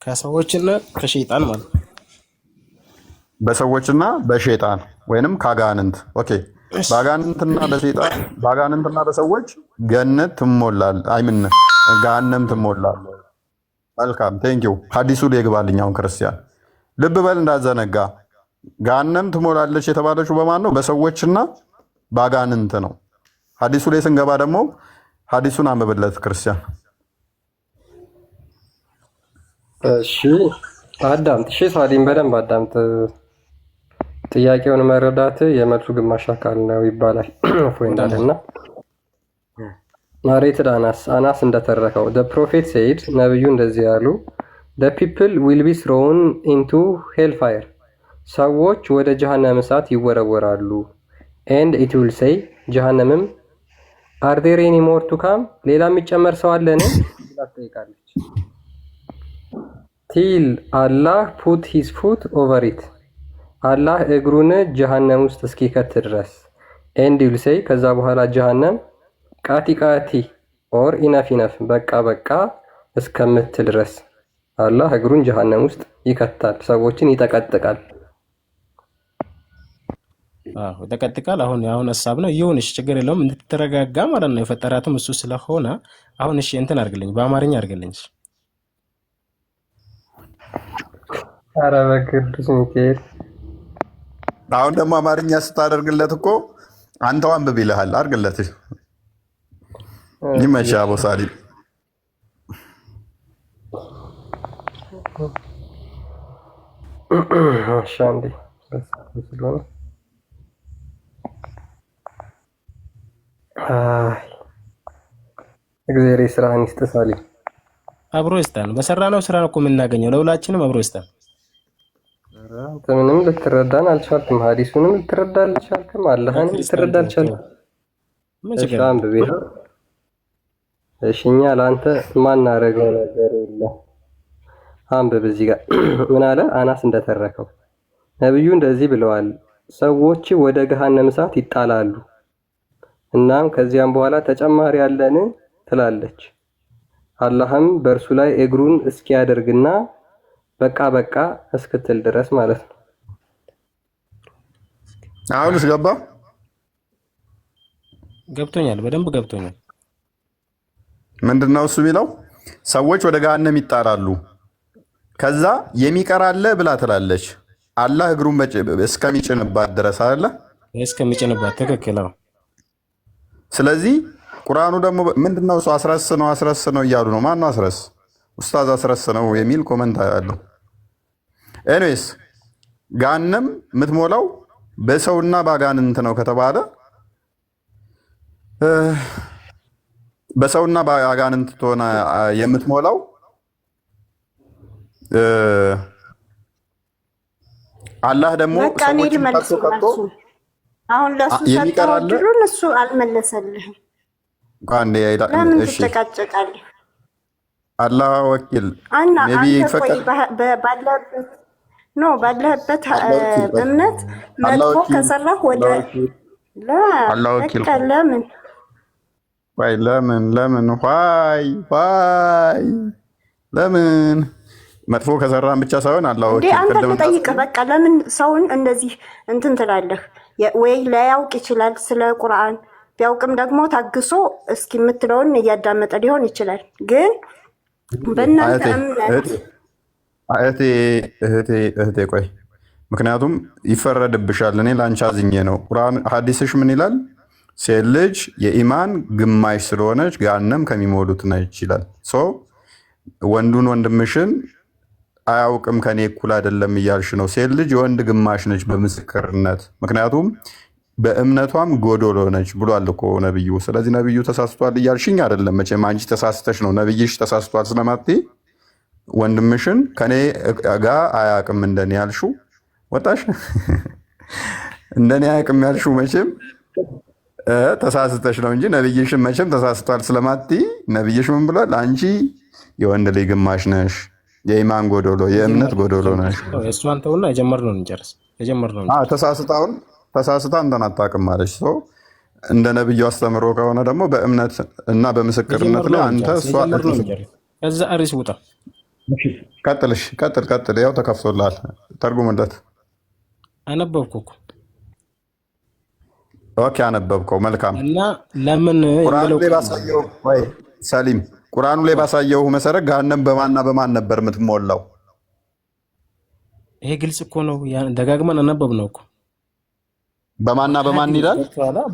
ከሰዎችና ከሸይጣን ማለት ነው። በሰዎችና በሸይጣን ወይንም ከአጋንንት። ኦኬ በአጋንንትና በሰዎች ገነት ትሞላል አይምን ገሃነም ትሞላል። መልካም ቴንኪው። ሀዲሱ ላይ ይግባልኝ። አሁን ክርስቲያን ልብ በል እንዳዘነጋ። ገሃነም ትሞላለች የተባለችው በማን ነው? በሰዎችና በአጋንንት ነው። ሀዲሱ ላይ ስንገባ ደግሞ ሀዲሱን አንብብለት ክርስቲያን። እሺ አዳምጥ። እሺ ሳሊም በደንብ አዳምጥ። ጥያቄውን መረዳት የመልሱ ግማሽ አካል ነው ይባላል። እፎይ እንዳለና ናሬትድ አናስ እንደተረከው the prophet said ነብዩ እንደዚህ ያሉ the people will be thrown into hellfire ሰዎች ወደ ጀሃነም እሳት ይወረወራሉ and it will say ጀሃነምም are there any more to come ሌላ የሚጨመር ሰው አለን ብላ ትጠይቃለች till Allah put his foot over it አላህ እግሩን ጀሃነም ውስጥ እስኪከት ድረስ and it will say ከዛ በኋላ ጀሃነም ቃቲ ኦር ኢነፍ በቃ እስከምትል ድረስ አላህ እግሩን ጀሃነም ውስጥ ይከታል፣ ሰዎችን ይጠቀጥቃል። ይጠቀጥቃል። አሁን ሀሳብ ነው። ይሁንሽ፣ ችግር የለውም። እንድትረጋጋ ማለት ነው። የፈጠራትም እሱ ስለሆነ አሁን እሺ እንትን አድርግልኝ፣ በአማርኛ አድርግልኝ። ኧረ በቅዱስ ሚካኤል። አሁን ደግሞ አማርኛ ስታደርግለት እኮ አንተው አንብብ ይልሃል። አድርግለት። ይመቻ አቦ ሳሊም። ሻንዲ እግዚአብሔር ስራህን ይስጥ ሳሊም። አብሮ ይስጠን። በሰራነው ስራ እኮ የምናገኘው ለሁላችንም አብሮ ይስጠን። አንተ ምንም ልትረዳን አልቻልክም። ሀዲሱንም ልትረዳ አልቻልክም። አላህንም ልትረዳ አልቻልክም። እሺ እኛ ለአንተ ማናረገው ነገር የለም። አንብብ። እዚህ ጋር ምን አለ? አናስ እንደተረከው ነብዩ እንደዚህ ብለዋል፣ ሰዎች ወደ ገሃነም እሳት ይጣላሉ። እናም ከዚያም በኋላ ተጨማሪ ያለን ትላለች። አላህም በእርሱ ላይ እግሩን እስኪያደርግና በቃ እስክትል ድረስ ማለት ነው። አሁንስ ገባ? ገብቶኛል፣ በደንብ ገብቶኛል። ምንድነው እሱ የሚለው? ሰዎች ወደ ገሃነም ይጣራሉ፣ ከዛ የሚቀር አለ ብላ ትላለች። አላህ እግሩን እስከሚጭንባት ድረስ አለ እስከሚጭንባት። ትክክል ነው። ስለዚህ ቁርአኑ ደግሞ ምንድነው እሱ አስረስ ነው እያሉ ነው። ማነው አስረስ? ኡስታዝ አስረስ ነው የሚል ኮመንት አለው። ኤኒዌይስ ገሃነም የምትሞላው በሰውና በአጋንንት ነው ከተባለ በሰውና በአጋንንት ትሆነ የምትሞላው አላህ ደግሞ በቃ እኔ ልመልስላችሁ። አሁን ለሱ ሰጠኸው ድሩን እሱ አልመለሰልህም። ለምን ትጨቃጨቃለህ? አላህ ወኪል ነቢ ፈቀድ ባለህበት እምነት መጥፎ ከሰራህ ወደ ለምን መጥፎ ከሰራን ብቻ ሳይሆን አላህ ወኪል አንተ ልጠይቅህ። በቃ ለምን ሰውን እንደዚህ እንትን ትላለህ? ወይ ላያውቅ ይችላል ስለ ቁርአን፣ ቢያውቅም ደግሞ ታግሶ እስኪ የምትለውን እያዳመጠ ሊሆን ይችላል። ግን በእናንተ እምነት እህቴ ቆይ፣ ምክንያቱም ይፈረድብሻል። እኔ ላንቺ አዝኜ ነው። ቁርአን ሐዲስሽ ምን ይላል? ሴት ልጅ የኢማን ግማሽ ስለሆነች ገሃነም ከሚሞሉት ነች ይላል። ወንዱን ወንድምሽን አያውቅም ከኔ እኩል አይደለም እያልሽ ነው። ሴት ልጅ የወንድ ግማሽ ነች በምስክርነት፣ ምክንያቱም በእምነቷም ጎዶሎ ነች ብሏል እኮ ነብዩ። ስለዚህ ነብዩ ተሳስቷል እያልሽኝ አይደለም። መቼም አንቺ ተሳስተሽ ነው ነብይሽ ተሳስቷል ስለማትይ ወንድምሽን ከኔ ጋር አያውቅም እንደኔ ያልሹ ወጣሽ። እንደኔ አያውቅም ያልሹ መቼም ተሳስተሽ ነው እንጂ ነብይሽን መቼም ተሳስቷል ስለማትይ ነብይሽ ምን ብሏል? አንቺ የወንድ ልጅ ግማሽ ነሽ፣ የኢማን ጎዶሎ፣ የእምነት ጎዶሎ ነሽ። እሷን ተውና የጀመርነውን እንጨርስ። ተሳስታ እንትን አታውቅም ማለች። እንደ ነብዩ አስተምሮ ከሆነ ደግሞ በእምነት እና በምስክርነት ላይ አንተ እሷ ከዛ አሪስ ውጣ። ቀጥል። ያው ተከፍቶልሃል፣ ተርጉምለት። አነበብኩ እኮ። ኦኬ አነበብከው፣ መልካም። እና ለምን ሰሊም ቁርአኑ ላይ ባሳየው መሰረት ገሃነም በማንና በማን ነበር የምትሞላው? ይሄ ግልጽ እኮ ነው። ደጋግመን አነበብ ነው እኮ። በማንና በማን ይላል?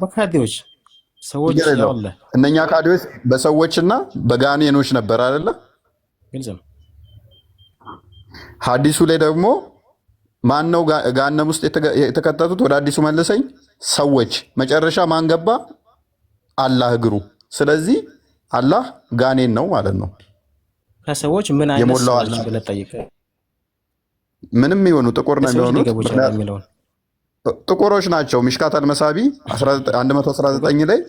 በካዲዎች ሰዎች ያለ እነኛ ካዲዎች በሰዎችና በጋኔኖች ነበር አይደለ? ግልጽ ነው። ሐዲሱ ላይ ደግሞ ማን ነው ገሃነም ውስጥ የተከተቱት? ወደ አዲሱ መልሰኝ። ሰዎች። መጨረሻ ማን ገባ? አላህ እግሩ። ስለዚህ አላህ ጋኔን ነው ማለት ነው። ከሰዎች ምን አይነት ሰዎች ብለህ ጠይቀህ፣ ምንም ይሆኑ ጥቁር ነው የሚሆኑት፣ ጥቁሮች ናቸው። ሚሽካት አልመሳቢ 119 ላይ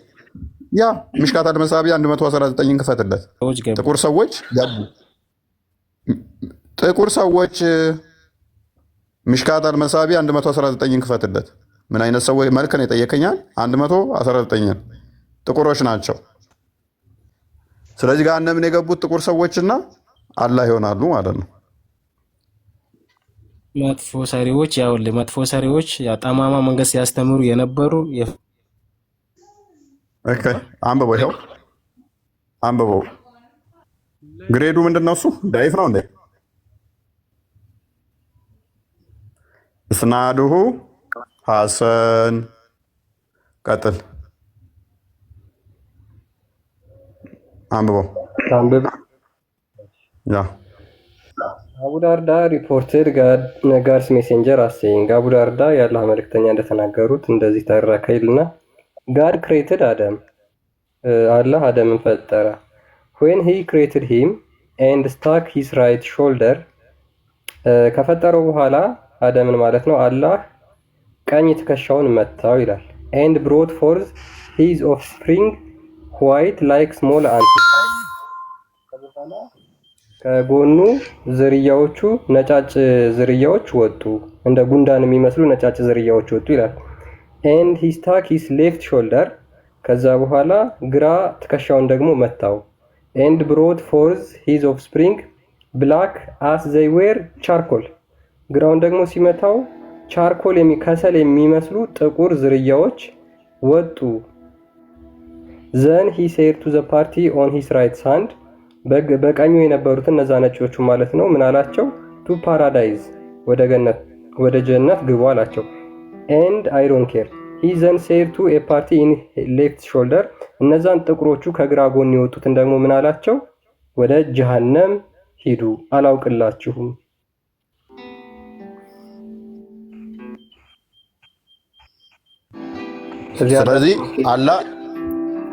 ያ ሚሽካት አልመሳቢ 119ን ክፈትለት። ጥቁር ሰዎች ገቡ። ጥቁር ሰዎች ሚሽካት አልመሳቢ 119ን ክፈትለት። ምን አይነት ሰዎች መልክ ነው የጠየቀኛል? 119 ጥቁሮች ናቸው። ስለዚህ ገሃነምን የገቡት ጥቁር ሰዎችና አላህ ይሆናሉ ማለት ነው። መጥፎ ሰሪዎች መጥፎ ሰሪዎች ጠማማ መንገድ ሲያስተምሩ የነበሩ አንብበው። ይኸው አንብበው። ግሬዱ ምንድን ነው? እሱ ዳይፍ ነው እንዴ? እስናዱሁ ሐሰን። ቀጥል አንብበው። አቡ ዳርዳ ሪፖርትድ ጋድስ ሜሴንጀር አሴይንግ አቡ ዳርዳ የአላህ መልእክተኛ እንደተናገሩት እንደዚህ ተረከ ይልና ጋድ ክሬትድ አደም አላህ አደምን ፈጠረ። when he created him and stuck his right shoulder ከፈጠረው በኋላ አደምን ማለት ነው አላህ ቀኝ ትከሻውን መታው ይላል። and brought forth his offspring white like small ants ከጎኑ ዝርያዎቹ ነጫጭ ዝርያዎች ወጡ፣ እንደ ጉንዳን የሚመስሉ ነጫጭ ዝርያዎች ወጡ ይላል። and he stuck his left shoulder ከዛ በኋላ ግራ ትከሻውን ደግሞ መታው። and brought forth his offspring black as they were charcoal ግራውን ደግሞ ሲመታው ቻርኮል ከሰል የሚመስሉ ጥቁር ዝርያዎች ወጡ። then he said to the party on his right hand በቀኙ የነበሩት እነዛ ነጮቹ ማለት ነው ምን አላቸው? to paradise ወደ ጀነት ግቡ አላቸው። and I don't care he then said to a party in left shoulder እነዛን ጥቁሮቹ ከግራ ጎን የወጡትን ደግሞ ምን አላቸው? ወደ ጀሃነም ሂዱ አላውቅላችሁም። ስለዚህ አላህ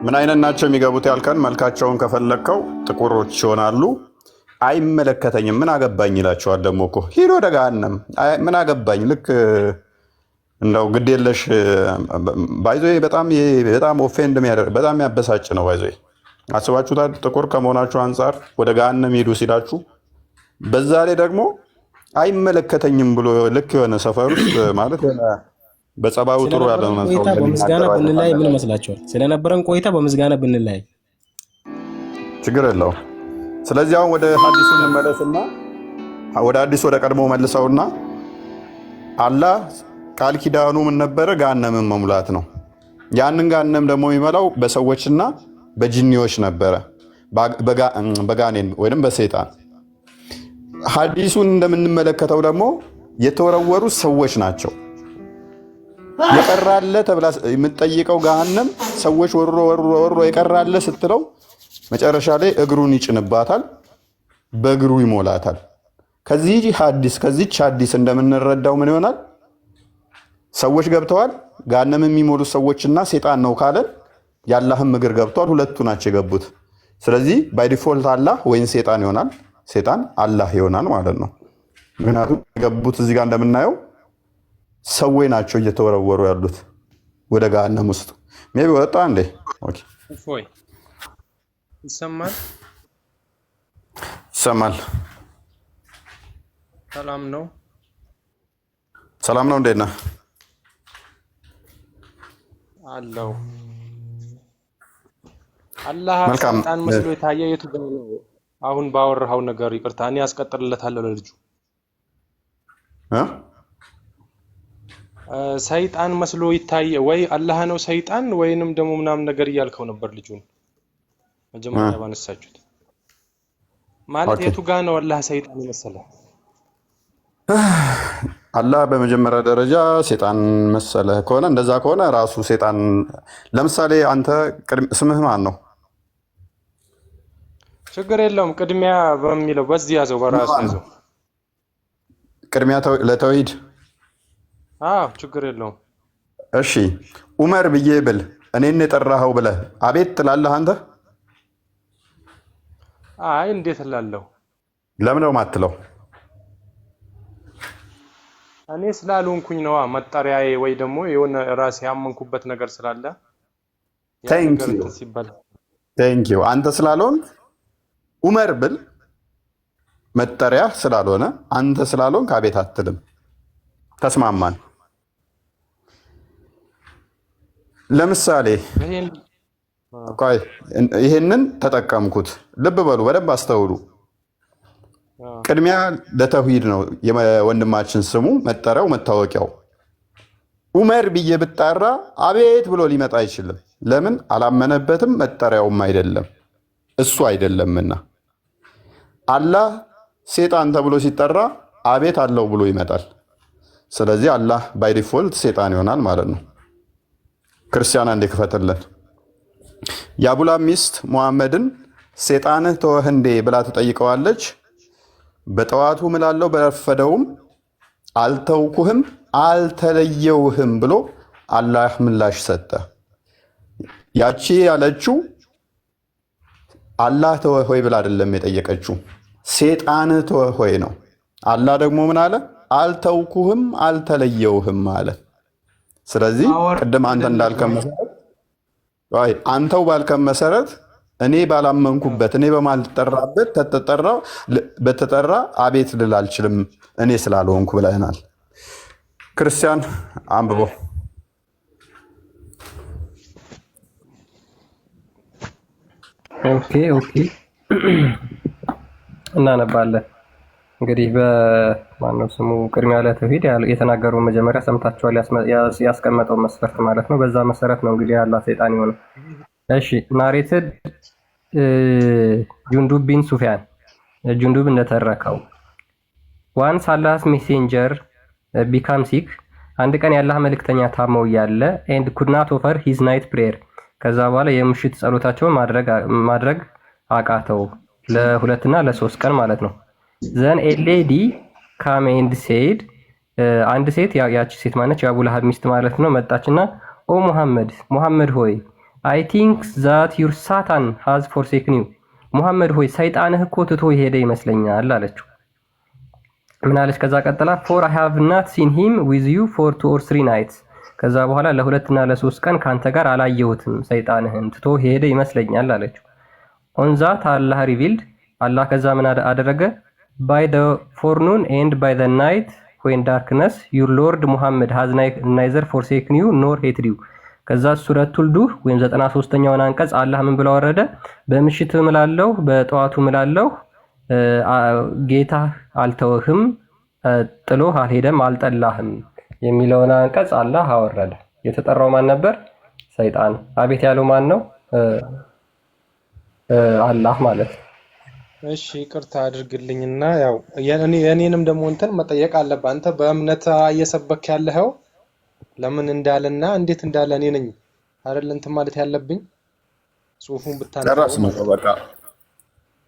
ምን አይነት ናቸው የሚገቡት ያልከን፣ መልካቸውን ከፈለግከው ጥቁሮች ይሆናሉ። አይመለከተኝም ምን አገባኝ ይላቸዋል። ደግሞ እኮ ሂዶ ወደ ገሃነም ምን አገባኝ። ልክ እንደው ግዴለሽ ባይዞ በጣም ኦፌንድ የሚያደርግ በጣም የሚያበሳጭ ነው። ባይዞ አስባችሁታል? ጥቁር ከመሆናችሁ አንጻር ወደ ገሃነም ሄዱ ሲላችሁ፣ በዛ ላይ ደግሞ አይመለከተኝም ብሎ ልክ የሆነ ሰፈር ውስጥ ማለት በጸባዩ ጥሩ ያለ ቆይታ በምስጋና ብንላይ ምን መስላችኋል? ስለነበረን ቆይታ በምስጋና ብንላይ ችግር የለውም። ስለዚህ አሁን ወደ ሐዲሱ እንመለስና ወደ ቀድሞ መልሰውና አላህ ቃል ኪዳኑ ምን ነበረ? ገሃነምን መሙላት ነው። ያንን ገሃነም ደግሞ የሚመላው በሰዎችና በጅኒዎች ነበረ፣ በጋኔን ወይም በሰይጣን። ሐዲሱን እንደምንመለከተው ደግሞ የተወረወሩ ሰዎች ናቸው። የቀራለ ተብላ የምትጠይቀው ገሃነም ሰዎች ወሮ የቀራለ ስትለው መጨረሻ ላይ እግሩን ይጭንባታል፣ በእግሩ ይሞላታል። ከዚህች ሐዲስ እንደምንረዳው ምን ይሆናል? ሰዎች ገብተዋል። ገሃነም የሚሞሉ ሰዎችና ሴጣን ነው ካለን የአላህም እግር ገብቷል። ሁለቱ ናቸው የገቡት። ስለዚህ ባይ ዲፎልት አላህ ወይም ሴጣን ይሆናል፣ ሴጣን አላህ ይሆናል ማለት ነው። ምክንያቱም የገቡት እዚህ ጋር እንደምናየው ሰዎች ናቸው እየተወረወሩ ያሉት ወደ ገሃነም ውስጥ። ሜቢ ወጣ እንዴ? ኦኬ እፎይ ይሰማል? ይሰማል። ሰላም ነው? ሰላም ነው። እንዴት ነህ? አለው። አላህ ሰይጣን መስሎ የታየ የቱ ጋር ነው? አሁን ባወራኸው ነገር ይቅርታ፣ እኔ አስቀጥልለታለሁ ለልጁ። ሰይጣን መስሎ ይታየ ወይ አላህ ነው ሰይጣን ወይንም ደግሞ ምናምን ነገር እያልከው ነበር ልጁን መጀመሪያ ባነሳችሁት። ማለት የቱ ጋር ነው አላህ ሰይጣን መሰለ? አላህ በመጀመሪያ ደረጃ ሴጣን መሰለ ከሆነ እንደዛ ከሆነ ራሱ ሴጣን። ለምሳሌ አንተ ስምህ ማን ነው? ችግር የለውም ቅድሚያ በሚለው በዚህ ያዘው፣ በራሱ ያዘው። ቅድሚያ ለተውሂድ። አዎ ችግር የለውም። እሺ ዑመር ብዬ ብል እኔን የጠራኸው ብለህ አቤት ትላለህ አንተ? አይ እንዴት እላለሁ? ለምን ነው የማትለው? እኔ ስላልሆንኩኝ ነዋ መጠሪያዬ፣ ወይ ደግሞ የሆነ ራሴ ያመንኩበት ነገር ስላለ። ቴንክ ዩ። አንተ ስላልሆንክ ዑመር ብል መጠሪያ ስላልሆነ አንተ ስላልሆንክ አቤት አትልም። ተስማማን? ለምሳሌ ይሄንን ተጠቀምኩት። ልብ በሉ፣ በደንብ አስተውሉ። ቅድሚያ ለተውሂድ ነው የወንድማችን ስሙ መጠሪያው መታወቂያው። ዑመር ብዬ ብጣራ አቤት ብሎ ሊመጣ አይችልም። ለምን? አላመነበትም፣ መጠሪያውም አይደለም እሱ አይደለምና። አላህ ሴጣን ተብሎ ሲጠራ አቤት አለው ብሎ ይመጣል። ስለዚህ አላህ ባይ ዲፎልት ሴጣን ይሆናል ማለት ነው። ክርስቲያን አንዴ ክፈትልን። የአቡላ ሚስት ሙሐመድን ሴጣንህ ተወህ እንዴ ብላ ትጠይቀዋለች። በጠዋቱ ምላለው በረፈደውም አልተውኩህም አልተለየውህም ብሎ አላህ ምላሽ ሰጠ። ያቺ ያለችው አላህ ተወህ ሆይ ብላ አይደለም የጠየቀችው፣ ሴጣንህ ተወህ ሆይ ነው። አላህ ደግሞ ምን አለ? አልተውኩህም አልተለየውህም አለ። ስለዚህ ቅድም አንተ እንዳልከም መሰረት አንተው ባልከም መሰረት እኔ ባላመንኩበት እኔ በማልጠራበት በተጠራ አቤት ልል አልችልም እኔ ስላልሆንኩ ብለናል። ክርስቲያን አንብቦ ኦኬ እናነባለን። እንግዲህ በማነው ስሙ ቅድሚያ ለተውሂድ የተናገረው መጀመሪያ ሰምታችኋል። ያስቀመጠው መስፈርት ማለት ነው። በዛ መሰረት ነው እንግዲህ አላህ ሰይጣን የሆነው። እሺ ናሬትድ ጁንዱብ ቢን ሱፊያን ጁንዱብ እንደተረከው ዋንስ አላህስ ሜሴንጀር ቢካም ሲክ፣ አንድ ቀን የአላህ መልእክተኛ ታመው እያለ ኤንድ ኩድ ናት ኦፈር ሂዝ ናይት ፕሬየር፣ ከዛ በኋላ የምሽት ጸሎታቸውን ማድረግ አቃተው ለሁለትና ለሶስት ቀን ማለት ነው። ዘን ኤ ሌዲ ካም ኤንድ ሴድ፣ አንድ ሴት ያቺ ሴት ማነች? የአቡ ለሀብ ሚስት ማለት ነው። መጣችና ኦ ሙሐመድ ሆይ አይ ቲንክ ዛት ዩር ሳታን ሃዝ ፎርሴክን ዩ ሙሐመድ ሆይ ሰይጣንህ እኮ ትቶ የሄደ ይመስለኛል አለችው። ምን አለች ከዛ ቀጥላ ፎር አይ ሃቭ ናት ሲን ሂም ዊዝ ዩ ፎር 2 or 3 ናይትስ ከዛ በኋላ ለ2 እና ለ3 ቀን ካንተ ጋር አላየሁትም ሰይጣንህን ትቶ ሄደ ይመስለኛል አለችው። ኦን ዛት አላህ ሪቪልድ አላህ ከዛ ምን አደረገ by the forenoon and by the night when darkness your lord Muhammad has neither forsaken you nor hated you ከዛ ሱረቱል ዱህ ወይም 93ኛውን አንቀጽ አላህ ምን ብሎ ወረደ በምሽት እምላለሁ በጠዋቱ እምላለሁ ጌታ አልተወህም ጥሎህ አልሄደም አልጠላህም የሚለውን አንቀጽ አላህ አወረደ። የተጠራው ማን ነበር? ሰይጣን። አቤት ያለው ማን ነው? አላህ ማለት ነው። እሺ ይቅርታ አድርግልኝና ያው የኔንም ደግሞ እንትን መጠየቅ አለብህ። አንተ በእምነት እየሰበክ ያለኸው ለምን እንዳለና እንዴት እንዳለ እኔ ነኝ አይደል እንትን ማለት ያለብኝ ጽሁፉን ጨራስ ነው በቃ።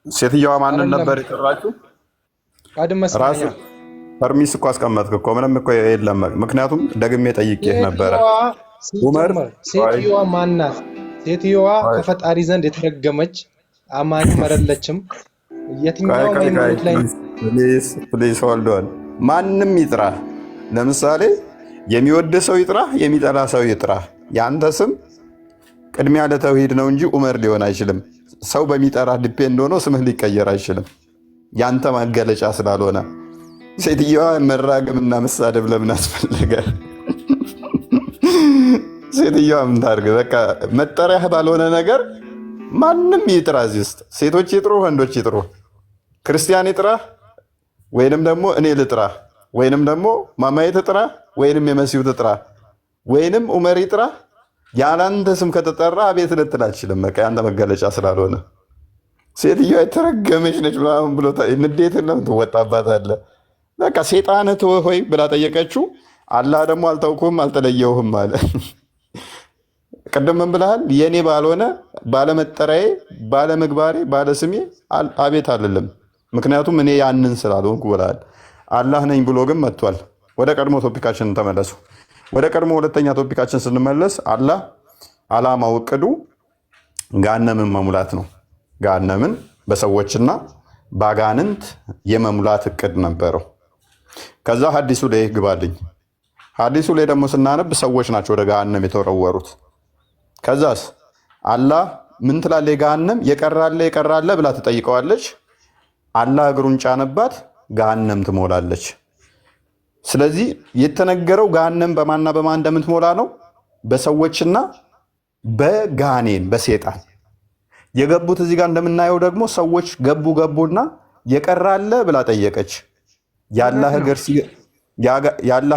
ሴትየዋ ማንን ነበር የጠራችው? ራስ ፐርሚስ እኮ አስቀመጥክ እኮ ምንም እኮ የለም። ምክንያቱም ደግሜ ጠይቄህ ነበረ ዑመር ሴትየዋ ማናት? ሴትየዋ ከፈጣሪ ዘንድ የተረገመች አማኝ አይደለችም። የትኛው ሃይማኖት ላይ ፕሊዝ ሆልድ ኦን። ማንም ይጥራ፣ ለምሳሌ የሚወድ ሰው ይጥራ፣ የሚጠላ ሰው ይጥራ፣ ያንተ ስም ቅድሚያ ለተውሂድ ነው እንጂ ዑመር ሊሆን አይችልም። ሰው በሚጠራ ዲፔንድ ሆኖ ስምህ ሊቀየር አይችልም፣ ያንተ ማገለጫ ስላልሆነ። ሴትየዋ መራገምና መሳደብ ለምን አስፈለገ? ሴትየዋ ምን ታርግ? በቃ መጠሪያህ ባልሆነ ነገር ማንም ይጥራ። እዚህ ውስጥ ሴቶች ይጥሩ፣ ወንዶች ይጥሩ፣ ክርስቲያን ይጥራ ወይንም ደግሞ እኔ ልጥራ ወይንም ደግሞ ማማዬ ትጥራ ወይንም የመሲሁ ትጥራ ወይንም ዑመር ይጥራ፣ ያላንተ ስም ከተጠራ አቤት ልትል አትችልም። በቃ ያንተ መገለጫ ስላልሆነ። ሴትዮዋ የተረገመች ነች ምናምን ብሎ ንዴትን ነው ትወጣባታለህ። በቃ ሴጣን ተወህ ሆይ ብላ ጠየቀችው። አላህ ደግሞ አልተውኩም አልተለየውህም አለ። ቅድም ምን ብለሃል? የኔ ባልሆነ ባለመጠሪያዬ፣ ባለመግባሬ፣ ባለስሜ አቤት አልልም፣ ምክንያቱም እኔ ያንን ስላልሆንኩ ብለሃል። አላህ ነኝ ብሎ ግን መጥቷል። ወደ ቀድሞ ቶፒካችን ተመለሱ። ወደ ቀድሞ ሁለተኛ ቶፒካችን ስንመለስ አላህ አላማው እቅዱ ገሃነምን መሙላት ነው። ገሃነምን በሰዎችና በአጋንንት የመሙላት እቅድ ነበረው። ከዛ ሀዲሱ ላይ ግባልኝ። ሀዲሱ ላይ ደግሞ ስናነብ ሰዎች ናቸው ወደ ገሃነም የተወረወሩት። ከዛስ አላህ ምን ትላለች? ገሃነም የቀራለ ብላ ትጠይቀዋለች። አላህ እግሩን ጫነባት፣ ገሃነም ትሞላለች። ስለዚህ የተነገረው ገሃነም በማንና በማን እንደምትሞላ ነው? በሰዎችና በጋኔን በሴጣን የገቡት። እዚህ ጋር እንደምናየው ደግሞ ሰዎች ገቡና የቀራለ ብላ ጠየቀች። የአላህ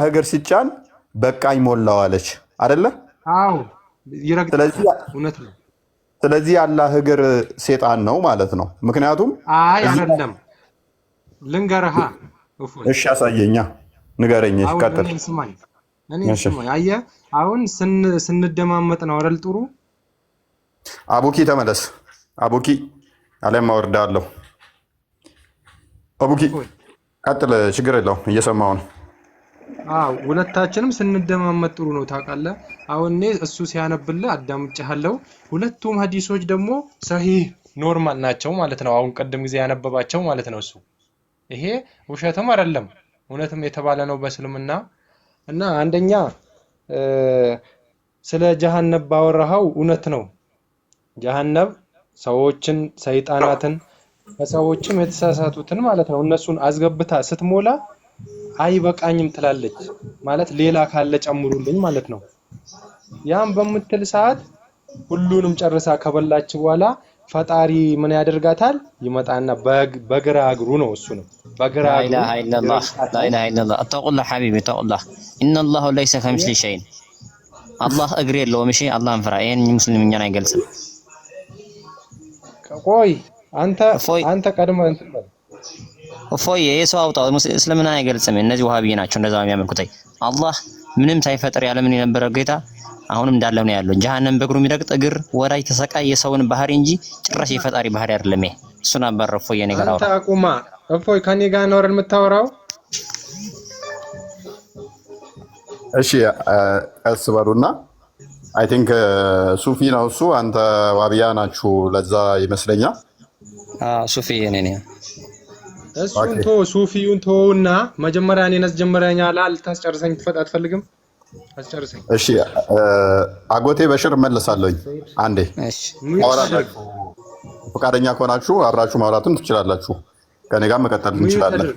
እግር ሲጫን በቃኝ ሞላዋለች አይደለ? አዎ ይረግጣል። እውነት ነው። ስለዚህ የአላህ እግር ሴጣን ነው ማለት ነው። ምክንያቱም አይ አይደለም፣ ልንገርሃ። እሺ አሳየኛ፣ ንገረኝ። ቀጥል። እኔ ስማኝ። አየህ አሁን ስንደማመጥ ነው አይደል? ጥሩ አቡኪ ተመለስ። አቡኪ አለም አወርዳለሁ። አቡኪ ቀጥል፣ ችግር የለውም እየሰማሁ ነው። ሁለታችንም ስንደማመጥ ጥሩ ነው ታውቃለህ። አሁን እኔ እሱ ሲያነብልህ አዳምጬሃለሁ። ሁለቱም ሀዲሶች ደግሞ ሰሂህ ኖርማል ናቸው ማለት ነው። አሁን ቀደም ጊዜ ያነበባቸው ማለት ነው። እሱ ይሄ ውሸትም አይደለም እውነትም የተባለ ነው በእስልምና። እና አንደኛ ስለ ጀሃነም ባወራኸው እውነት ነው። ጀሃነም ሰዎችን፣ ሰይጣናትን፣ ከሰዎችም የተሳሳቱትን ማለት ነው እነሱን አስገብታ ስትሞላ አይበቃኝም ትላለች ማለት ሌላ ካለ ጨምሩልኝ ማለት ነው። ያም በምትል ሰዓት ሁሉንም ጨርሳ ከበላች በኋላ ፈጣሪ ምን ያደርጋታል? ይመጣና በግራ እግሩ ነው እሱ ነው በግራ እግሩ لا اله الا الله اتقوا حبيبي اتقوا الله ان الله ليس كمثله شيء الله እግር የለውም። እሺ አላህን ፍራ። ይሄን ሙስሊምኛን አይገልጽም። ቆይ አንተ ቀድመህ እንትን በል እፎይ የሰው አውጣው እስልምና አይገልጽም። እነዚህ ዋሃቢይ ናቸው እንደዛ የሚያመልኩት። አላህ ምንም ሳይፈጥር ያለምን የነበረ ጌታ አሁንም እንዳለ ነው ያለው። ጀሃነም በእግሩ የሚረግጥ እግር ወራጅ ተሰቃይ የሰውን ባህሪ እንጂ ጭራሽ የፈጣሪ ባህሪ አይደለም። ይሄ እሱን አባረ እፎይ የኔ ጋር አውራ። አንተ አቁማ እፎይ፣ ከኔ ጋር ነው የምታወራው? እሺ ቀስ በሉና አይ ቲንክ ሱፊ ነው እሱ። አንተ ዋቢያ ናችሁ፣ ለዛ ይመስለኛል። ሱፊ እኔ ነኝ። እሱን ተው፣ ሱፊዩን ተውና መጀመሪያ እኔን አስጀምረኛል። ልታስጨርሰኝ አትፈልግም? አስጨርሰኝ። እሺ አጎቴ በሽር እመለሳለሁኝ። አንዴ ፈቃደኛ ከሆናችሁ አብራችሁ ማውራቱን ትችላላችሁ። ከኔ ጋር መቀጠል እንችላለን።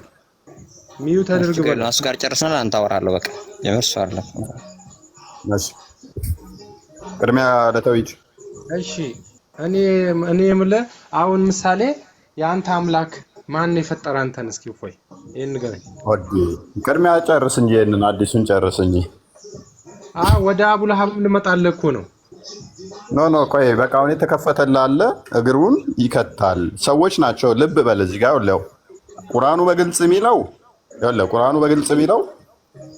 ሚዩት አድርግ። እሱ ጋር ጨርሰናል። አንተ አወራለሁ። በቃ የምርሱ አይደለም። እሺ ቅድሚያ ለተውሂድ። እሺ እኔ የምልህ አሁን ምሳሌ የአንተ አምላክ ማን ነው የፈጠረ አንተን? እስኪ ቆይ ይሄን ንገረኝ። ቅድሚያ ጨርስ እንጂ ይሄንን አዲሱን ጨርስ እንጂ። ወደ አቡለሀብ ልመጣልህ እኮ ነው። ኖ ቆይ በቃ አሁን የተከፈተልህ አለ፣ እግሩን ይከታል። ሰዎች ናቸው። ልብ በል እዚህ ጋር ያለው ቁርአኑ በግልጽ የሚለው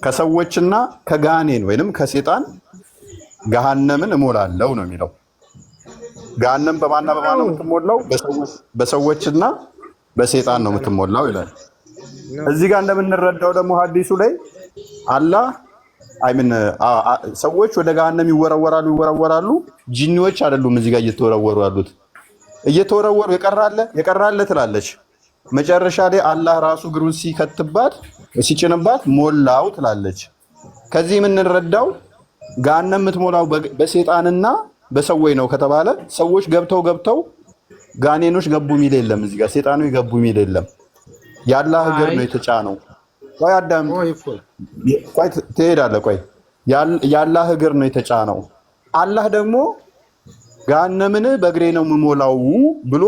ከሰዎችና ከጋኔን ወይንም ከሴጣን ገሃነምን እሞላለሁ ነው የሚለው። ገሃነም በማን ነው የምትሞላው? በሰዎችና በሴጣን ነው የምትሞላው ይላል። እዚህ ጋር እንደምንረዳው ደግሞ ሐዲሱ ላይ አላህ ሰዎች ወደ ገሃነም ይወረወራሉ። ጂኒዎች አይደሉም እዚህ ጋር እየተወረወሩ ያሉት። እየተወረወሩ የቀራለ ትላለች። መጨረሻ ላይ አላህ ራሱ እግሩን ሲጭንባት ሞላው ትላለች። ከዚህ የምንረዳው ገሃነም የምትሞላው በሴጣንና በሰዎች ነው ከተባለ ሰዎች ገብተው ጋኔኖች ገቡ የሚል የለም። እዚህ ጋር ሴጣኖች ገቡ የሚል የለም። የአላህ እግር ነው የተጫነው። ቆይ አዳም ቆይ ትሄዳለህ። ቆይ የአላህ እግር ነው የተጫነው። አላህ ደግሞ ገሃነምን በእግሬ ነው የምሞላው ብሎ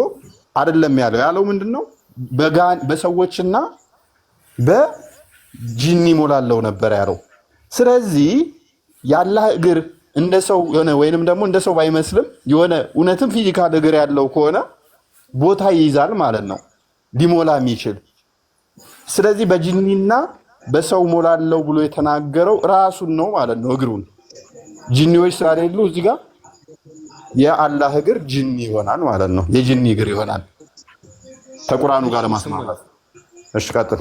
አይደለም ያለው ምንድነው? በሰዎችና በጂኒ ሞላለው ነበር ያለው። ስለዚህ የአላህ እግር እንደ ሰው የሆነ ወይንም ደግሞ እንደ ሰው ባይመስልም የሆነ እውነትም ፊዚካል እግር ያለው ከሆነ ቦታ ይይዛል ማለት ነው፣ ሊሞላ የሚችል። ስለዚህ በጂኒና በሰው ሞላለው ብሎ የተናገረው ራሱን ነው ማለት ነው። እግሩን ጂኒዎች ስላሌሉ እዚህ ጋር የአላህ እግር ጂኒ ይሆናል ማለት ነው። የጂኒ እግር ይሆናል ከቁርአኑ ጋር ለማስማማት። እሺ ቀጥል።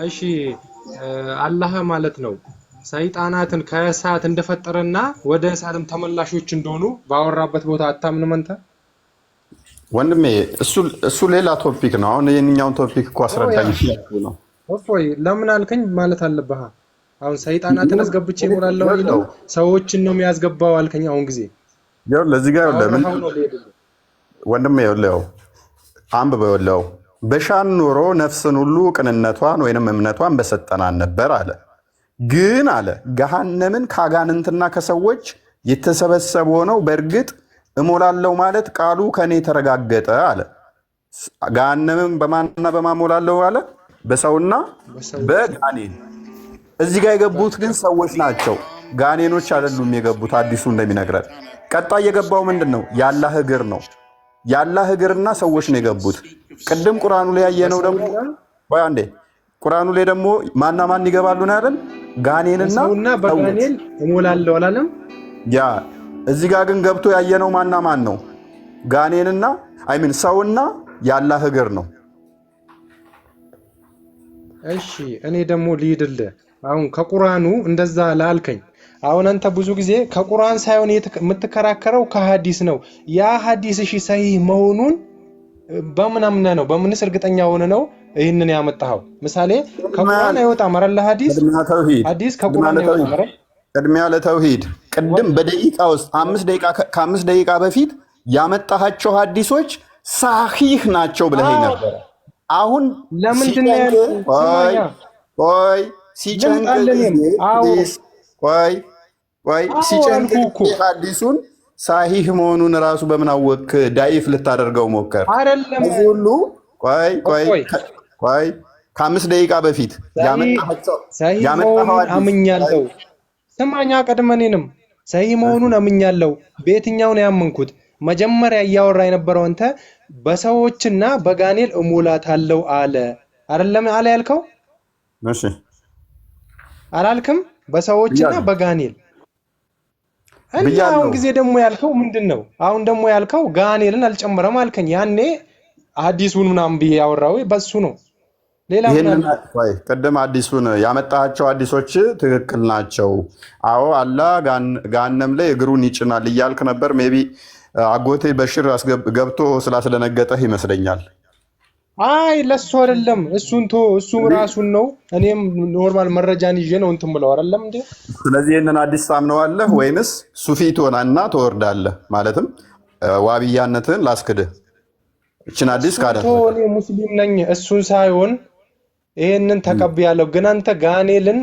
እሺ አላህ ማለት ነው ሰይጣናትን ከእሳት እንደፈጠረና ወደ እሳትም ተመላሾች እንደሆኑ ባወራበት ቦታ አታምንም አንተ? ወንድሜ እሱ ሌላ ቶፒክ ነው። አሁን የኛውን ቶፒክ እኮ አስረዳኝ ነው። እፎይ ለምን አልከኝ ማለት አለብህ። አሁን ሰይጣናትን አስገብቼ እሞላለሁ ነው ሰዎችን ነው የሚያስገባው አልከኝ። አሁን ጊዜ ያው ለዚህ ጋር ለምን ወንድሜ ይኸውልህ አንብበው ይኸውልህ በሻን ኖሮ ነፍስን ሁሉ ቅንነቷን ወይንም እምነቷን በሰጠናን ነበር አለ። ግን አለ ገሃነምን ከአጋንንትና ከሰዎች የተሰበሰበ ሆነው በእርግጥ እሞላለሁ ማለት ቃሉ ከኔ ተረጋገጠ አለ። ገሃነምን በማንና በማሞላለሁ አለ? በሰውና በጋኔን። እዚህ ጋር የገቡት ግን ሰዎች ናቸው፣ ጋኔኖች አይደሉም የገቡት። አዲሱ እንደሚነግረን ቀጣይ የገባው ምንድነው? የአላህ እግር ነው። የአላህ እግርና ሰዎች ነው የገቡት። ቅድም ቁርአኑ ላይ ያየነው ደግሞ ወይ አንዴ ቁርአኑ ላይ ደግሞ ማና ማን ይገባሉ ነው አይደል? ጋኔንና ሰውና በጋኔን እሞላለሁ አላለም? ያ እዚህ ጋር ግን ገብቶ ያየነው ማና ማን ነው? ጋኔንና ሰውና የአላህ እግር ነው። እሺ እኔ ደግሞ ልሂድልህ። አሁን ከቁርአኑ እንደዛ ላልከኝ አሁን አንተ ብዙ ጊዜ ከቁርአን ሳይሆን የምትከራከረው ከሐዲስ ነው። ያ ሐዲስ እሺ ሰሂህ መሆኑን በምን አምነህ ነው? በምንስ እርግጠኛ ሆነ ነው ይሄንን ያመጣኸው? ምሳሌ ከቁርአን አይወጣም አይደል? ሐዲስ ከቁርአን አይወጣም አይደል? ቅድሚያ ለተውሂድ ቅድም በደቂቃ ውስጥ 5 ደቂቃ በፊት ያመጣሃቸው ሐዲሶች ሳሂህ ናቸው ብለህ ነበር። አሁን ለምንድን ነው ሲጨንቅ ሐዲሱን ሳሂህ መሆኑን ራሱ በምን አወቅ? ዳይፍ ልታደርገው ሞከር አይደለም ሁሉ ከ5 ደቂቃ በፊት ያመጣኸው አምኛለሁ። ስማኛ ቀድመኔንም ሰሂህ መሆኑን አምኛለሁ። በየትኛው ነው ያመንኩት? መጀመሪያ እያወራ የነበረው አንተ በሰዎችና በጋኔል እሞላታለሁ አለ አይደለም አለ ያልከው? እሺ አላልክም? በሰዎችና በጋኔል እና አሁን ጊዜ ደግሞ ያልከው ምንድነው? አሁን ደግሞ ያልከው ጋኔልን አልጨመረም አልከኝ። ያኔ ሐዲሱን ምናምን ብዬ ያወራው በሱ ነው። ሌላ ምን ይህንን አለ? ወይ ቅድም አዲሱን ያመጣቸው አዲሶች ትክክል ናቸው። አዎ አላህ ገሃነም ላይ እግሩን ይጭናል እያልክ ነበር። ሜቢ አጎቴ በሽር ገብቶ ስላስደነገጠህ ይመስለኛል። አይ ለሱ አይደለም፣ እሱን እሱ ራሱን ነው። እኔም ኖርማል መረጃን ይዤ ነው እንትን ብለው አይደለም እንዴ። ስለዚህ ይህንን አዲስ ታምነዋለህ ወይንስ ሱፊ ትሆናና ትወርዳለህ? ማለትም ዋብያነትን ላስክድህ እችን አዲስ ካደ እኔ ሙስሊም ነኝ እሱን ሳይሆን ይሄንን ተቀብያለሁ። ግን አንተ ጋኔልን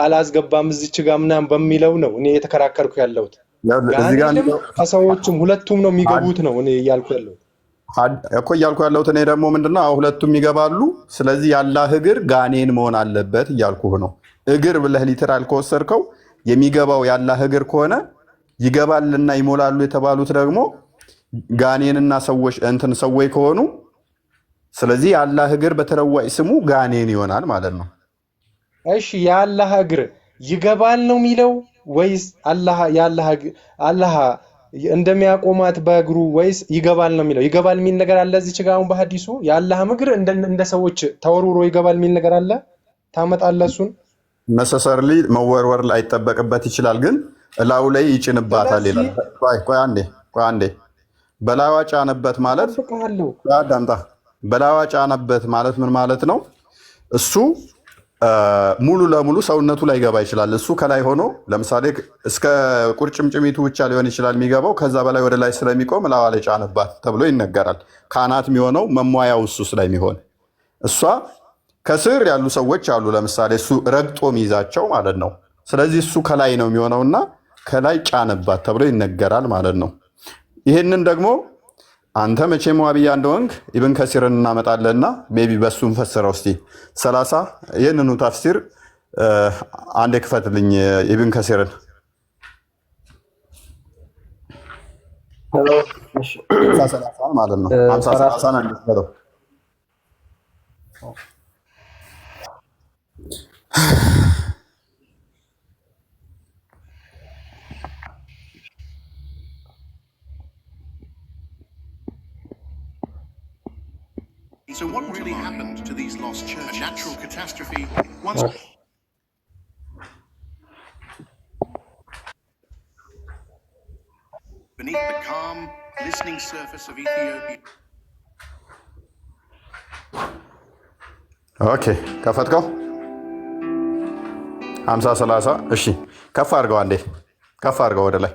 አላስገባም እዚች ጋር ምናምን በሚለው ነው እኔ የተከራከርኩ ያለሁት። ጋኔልም ከሰዎችም ሁለቱም ነው የሚገቡት ነው እኔ እያልኩ ያለሁት እኮ እያልኩ ያለሁት እኔ ደግሞ ምንድነው ሁለቱም ይገባሉ። ስለዚህ የአላህ እግር ጋኔን መሆን አለበት እያልኩህ ነው። እግር ብለህ ሊትራል ከወሰድከው የሚገባው የአላህ እግር ከሆነ ይገባልና ይሞላሉ የተባሉት ደግሞ ጋኔንና ሰዎች ሰዎች ከሆኑ ስለዚህ የአላህ እግር በተለዋጭ ስሙ ጋኔን ይሆናል ማለት ነው። እሺ የአላህ እግር ይገባል ነው የሚለው ወይስ አላህ እንደሚያቆማት በእግሩ ወይስ ይገባል ነው የሚለው? ይገባል የሚል ነገር አለ እዚህ ጋር አሁን በሐዲሱ የአላህ እግር እንደ ሰዎች ተወርውሮ ይገባል የሚል ነገር አለ። ታመጣለህ እሱን? ነሰሰርሊ መወርወር ላይ ይጠበቅበት ይችላል፣ ግን እላው ላይ ይጭንባታል ይላል። ቆይ አንዴ በላዋ ጫነበት ማለት ዳምጣ በላዋ ጫነበት ማለት ምን ማለት ነው? እሱ ሙሉ ለሙሉ ሰውነቱ ላይ ገባ ይችላል። እሱ ከላይ ሆኖ ለምሳሌ እስከ ቁርጭምጭሚቱ ብቻ ሊሆን ይችላል የሚገባው። ከዛ በላይ ወደ ላይ ስለሚቆም ላዋ ላይ ጫነባት ተብሎ ይነገራል። ካህናት የሚሆነው መሟያው እሱ ስለሚሆን እሷ ከስር ያሉ ሰዎች አሉ። ለምሳሌ እሱ ረግጦ ሚይዛቸው ማለት ነው። ስለዚህ እሱ ከላይ ነው የሚሆነውና ከላይ ጫነባት ተብሎ ይነገራል ማለት ነው። ይህንን ደግሞ አንተ መቼም ዋብያ እንደሆንክ ኢብን ከሲርን እናመጣለንና ሜቢ በሱ እንፈስረው እስቲ 30 ይህንኑ ተፍሲር አንዴ ክፈትልኝ ኢብን ከሲርን። ማለት ነው 50 አንዴ ክፈተው። So what really happened to these lost churches? A natural catastrophe once beneath the calm, listening surface of Ethiopia. ኦኬ ከፈትከው 50 30 እሺ ከፍ አድርገው አንዴ ከፍ አድርገው ወደ ላይ።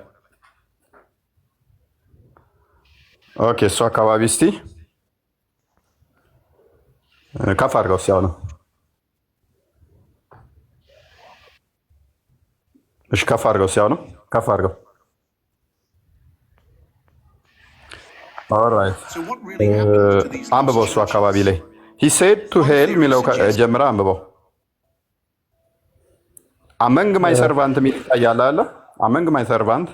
ኦኬ እሱ አካባቢ እስቲ ከፍ አድርገው ሲያው ነው። እሺ ከፍ አድርገው ሲያው ነው። ከፍ አድርገው። ኦልራይት አንብበው እሱ አካባቢ ላይ he said to hell ሚለው ጀምራ አንብበው። among my servant ሚል ይታያል አለ። among my servant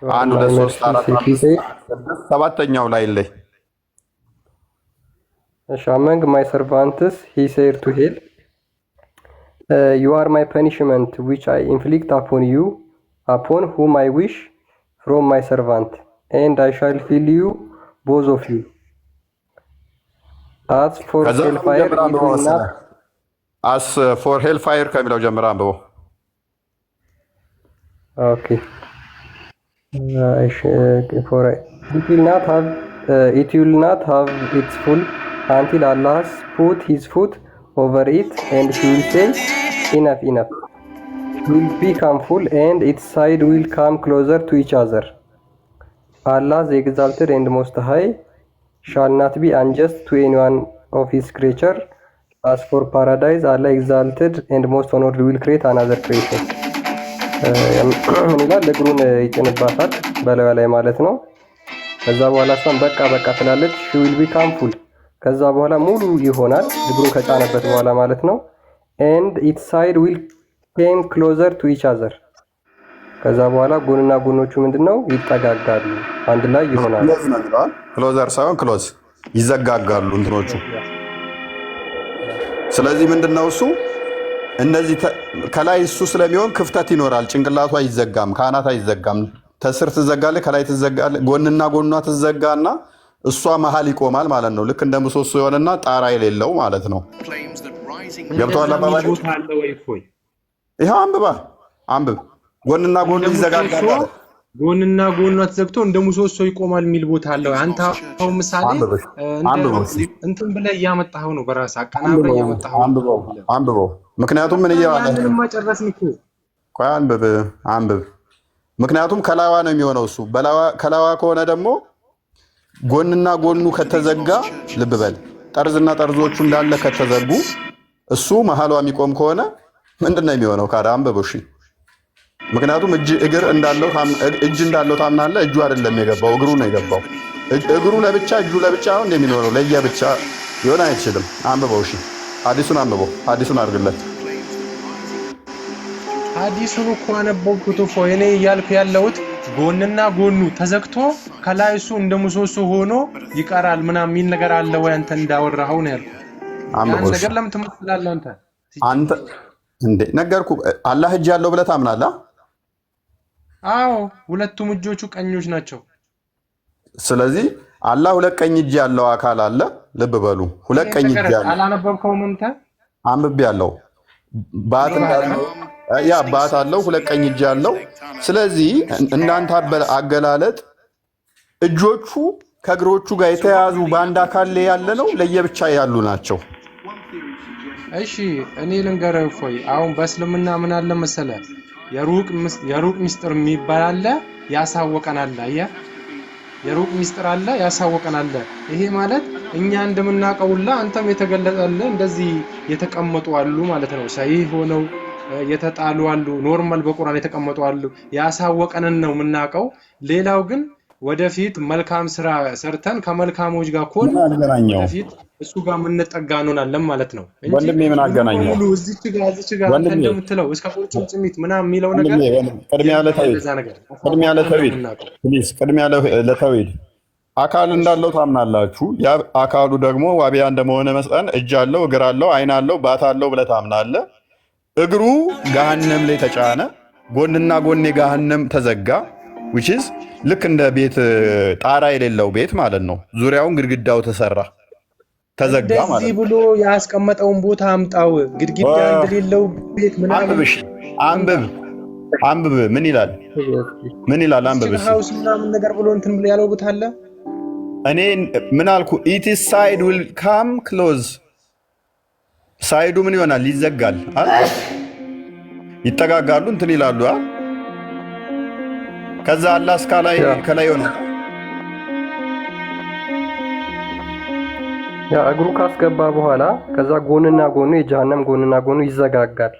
1 2 3 4 5 7ኛው ላይ ላይ among my servants he said to hell, you are my punishment which I inflict upon you, upon whom I wish from my servant, and I shall fill you both of you. As for hellfire it will not as for hellfire ከሚለው ጀምራ አንብበው። okay it will not have its full until Allah has put his foot over it, and he will say, enough, enough. It will become full, and its side will come closer to each other. Allah, the exalted and most high, shall not be unjust to any one of his creature. As for paradise, Allah exalted and most honored will create another creation. ይላል እግሩን ይጭንባታል በላዩ ላይ ማለት ነው። ከዛ በኋላ እሷን በቃ ትላለች። she will become full ከዛ በኋላ ሙሉ ይሆናል እግሩን ከጫነበት በኋላ ማለት ነው። and its side will came closer to each other ከዛ በኋላ ጎንና ጎኖቹ ምንድነው ይጠጋጋሉ፣ አንድ ላይ ይሆናሉ። ክሎዘር ሳይሆን ክሎዝ ይዘጋጋሉ እንትኖቹ። ስለዚህ ምንድነው እሱ እነዚህ ከላይ እሱ ስለሚሆን ክፍተት ይኖራል። ጭንቅላቱ አይዘጋም፣ ካናት አይዘጋም። ተስር ትዘጋለህ፣ ከላይ ትዘጋለህ፣ ጎንና ጎኗ ትዘጋና እሷ መሀል ይቆማል ማለት ነው። ልክ እንደ ምሰሶ የሆነና ጣራ የሌለው ማለት ነው። claims that rising ገብቶሃል አባባሌ? ቦታ አለ ወይ? እፎይ ይኸው አንብብ። ጎንና ጎኑ ይዘጋጋል አለ። ጎንና ጎኗ ተዘግቶ እንደ ምሰሶ ይቆማል የሚል ቦታ አለ ወይ? አንተ አሁን ምሳሌ እንትን ብለህ እያመጣኸው ነው፣ በራስህ አቀናብረህ እያመጣኸው አንብበው። ምክንያቱም ምን እያለ ጨረስን እኮ። ቆይ አንብብ። ምክንያቱም ከላዋ ነው የሚሆነው እሱ። ከላዋ ከሆነ ደግሞ ጎንና ጎኑ ከተዘጋ ልብ በል፣ ጠርዝና ጠርዞቹ እንዳለ ከተዘጉ እሱ መሀሏ የሚቆም ከሆነ ምንድነው የሚሆነው? ካዳ አንብበው እሺ። ምክንያቱም እጅ እንዳለው ታምናለህ። እጁ አይደለም የገባው፣ እግሩ ነው የገባው። እግሩ ለብቻ እጁ ለብቻ ነው እንደሚኖረው፣ ለየብቻ ሊሆን አይችልም። አንብበው እሺ። ሐዲሱን አንብበው፣ ሐዲሱን አድርግለት። ሐዲሱን እኮ አነበብኩት እኮ። እኔ እያልኩ ያለሁት ጎንና ጎኑ ተዘግቶ ከላይ እሱ እንደ ምሰሶ ሆኖ ይቀራል ምናምን የሚል ነገር አለ ወይ? አንተ እንዳወራኸው ነው ያልኩት። ያን ነገር ለምን ትመስላለህ አንተ? እንዴ ነገርኩ። አላህ እጅ ያለው ብለህ ታምናለህ? አዎ፣ ሁለቱም እጆቹ ቀኞች ናቸው። ስለዚህ አላህ ሁለት ቀኝ እጅ ያለው አካል አለ። ልብ በሉ፣ ሁለት ቀኝ እጅ ያለው አላነበብከውም አንተ? አንብቤያለሁ። ባት አለው፣ ሁለት ቀኝ እጅ ያለው። ስለዚህ እንዳንተ አገላለጥ እጆቹ ከእግሮቹ ጋር የተያያዙ በአንድ አካል ላይ ያለ ነው፣ ለየብቻ ያሉ ናቸው። እሺ እኔ ልንገርህ እፎይ፣ አሁን በእስልምና ምን አለ መሰለህ? የሩቅ ሚስጥር የሚባል አለ፣ ያሳወቀን አለ። አየህ፣ የሩቅ ሚስጥር አለ፣ ያሳወቀን አለ። ይሄ ማለት እኛ እንደምናውቀውላ አንተም የተገለጸልህ እንደዚህ የተቀመጡ አሉ ማለት ነው። ሰሂህ ሆነው የተጣሉ አሉ፣ ኖርማል በቁርአን የተቀመጡ አሉ። ያሳወቀንን ነው የምናውቀው። ሌላው ግን ወደፊት መልካም ስራ ሰርተን ከመልካሞች ጋር ኮን ወደፊት እሱ ጋር የምንጠጋ እንሆናለን ማለት ነው እንጂ ወንድሜ ምን አገናኘው? ሁሉ እዚች ጋር አንተ እንደምትለው እስከ ቁርጭምጭሚት ምናምን የሚለው ነገር ቅድሚያ ለተውሂድ አካል እንዳለው ታምናላችሁ። ያ አካሉ ደግሞ ዋቢያ እንደመሆነ መጠን እጅ አለው፣ እግር አለው፣ አይን አለው፣ ባት አለው ብለህ ታምናለህ። እግሩ ገሃነም ላይ ተጫነ፣ ጎንና ጎኔ ገሃነም ተዘጋ። which is ልክ እንደ ቤት ጣራ የሌለው ቤት ማለት ነው። ዙሪያውን ግድግዳው ተሰራ፣ ተዘጋ ማለት ነው። እንደዚህ ብሎ ያስቀመጠውን ቦታ አምጣው። ግድግዳ እንደሌለው ቤት ምናምን አንብብ። ምን ይላል? አንብብ። ሃውስ ምናምን ነገር ብሎ እንትን ብሎ ያለው ቦታ አለ። እኔ ምን አልኩ? it is side will come close። ሳይዱ ምን ይሆናል? ይዘጋል። ይጠጋጋሉ፣ እንትን ይላሉ። ከዛ አላህ እስካላይ ከላይ ሆነ። ያ እግሩ ካስገባ በኋላ ከዛ ጎንና ጎኑ የጀሃነም ጎንና ጎኑ ይዘጋጋል።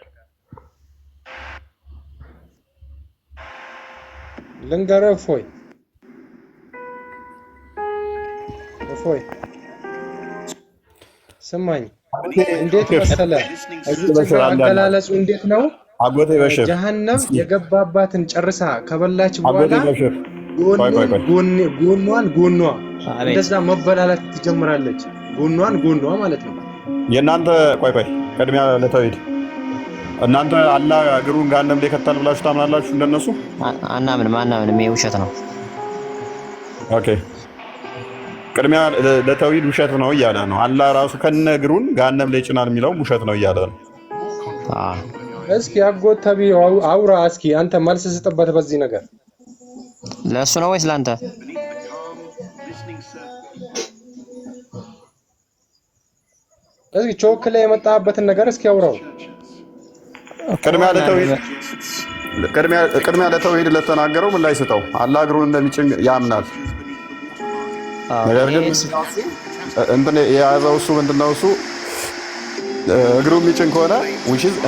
ልንገርህ እፎይ ስማኝ፣ እንዴት መሰለህ እዚህ አገላለጹ እንዴት ነው? አጎቴ በሽር ጀሃነም የገባባትን ጨርሳ ከበላች በኋላ ጎኗን እንደዛ መበላላት ትጀምራለች። ጎኗ ማለት ነው። የእናንተ ቆይ ቅድሚያ ለተውሂድ እናንተ አላህ እግሩን ገሃነም ላይ ከታል ብላችሁ ታምናላችሁ? እንደነሱ አናምንም። ይሄ ውሸት ነው። ኦኬ፣ ቅድሚያ ለተውሂድ ውሸት ነው እያለ ነው። አላህ ራሱ ከነ እግሩን ገሃነም ላይ ይጭናል የሚለው ውሸት ነው እያለ ነው። እስኪ አጎት ተብዬው አውራ እስኪ አንተ መልስ ስጥበት በዚህ ነገር። ለእሱ ነው ወይስ ለአንተ? እስኪ ቾክ ላይ የመጣበትን ነገር እስኪ አውራው። ቅድሚያ ለተውሂድ ለተናገረው ምን ላይ ስጠው። አላህ እግሩን እንደሚጭን ያምናል። ነገር ግን እንትን የያዘው እሱ ምንድነው? እሱ እግሩ የሚጭን ከሆነ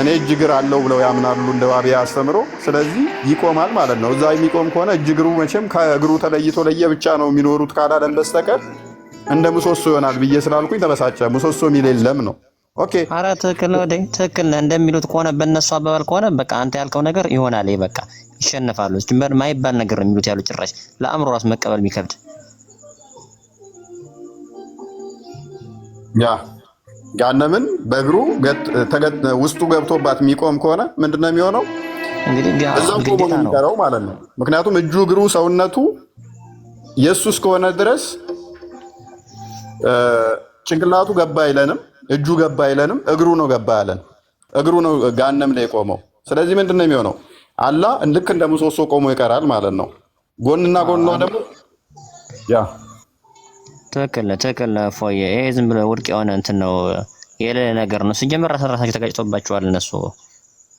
እኔ እጅ እግር አለው ብለው ያምናሉ እንደ ዋቢያ አስተምሮ። ስለዚህ ይቆማል ማለት ነው። እዛ የሚቆም ከሆነ እጅ እግሩ መቼም ከእግሩ ተለይቶ ለየብቻ ነው የሚኖሩት ካላለን በስተቀር እንደ ምሰሶ ይሆናል ብዬ ስላልኩኝ ተበሳጨ። ምሰሶ የሚል የለም ነው። ኦኬ፣ ኧረ ትክክል ነው። ትክክል ነህ። እንደሚሉት ከሆነ በእነሱ አባባል ከሆነ በቃ አንተ ያልከው ነገር ይሆናል። ይሄ በቃ ይሸነፋሉ። ጅምበር ማይባል ነገር የሚሉት ያሉ ጭራሽ ለአእምሮ ራስ መቀበል የሚከብድ ያ ገሃነምን በእግሩ ውስጡ ገብቶባት የሚቆም ከሆነ ምንድነው የሚሆነው? እንግዲህ እዛው ቆሞ ነው የሚቀረው ማለት ነው። ምክንያቱም እጁ እግሩ ሰውነቱ የእሱ እስከሆነ ድረስ ጭንቅላቱ ገባ አይለንም፣ እጁ ገባ አይለንም፣ እግሩ ነው ገባ ያለን። እግሩ ነው ገሃነም ላይ የቆመው። ስለዚህ ምንድን ነው የሚሆነው? አላህ ልክ እንደ ምሰሶ ቆሞ ይቀራል ማለት ነው። ጎንና ጎኗ ደግሞ ያ ትክክል ነው ፎየ። ይሄ ዝም ብሎ ውድቅ የሆነ እንትን ነው የሌለ ነገር ነው። ሲጀመር ራሳቸው ተጋጭቶባቸዋል እነሱ።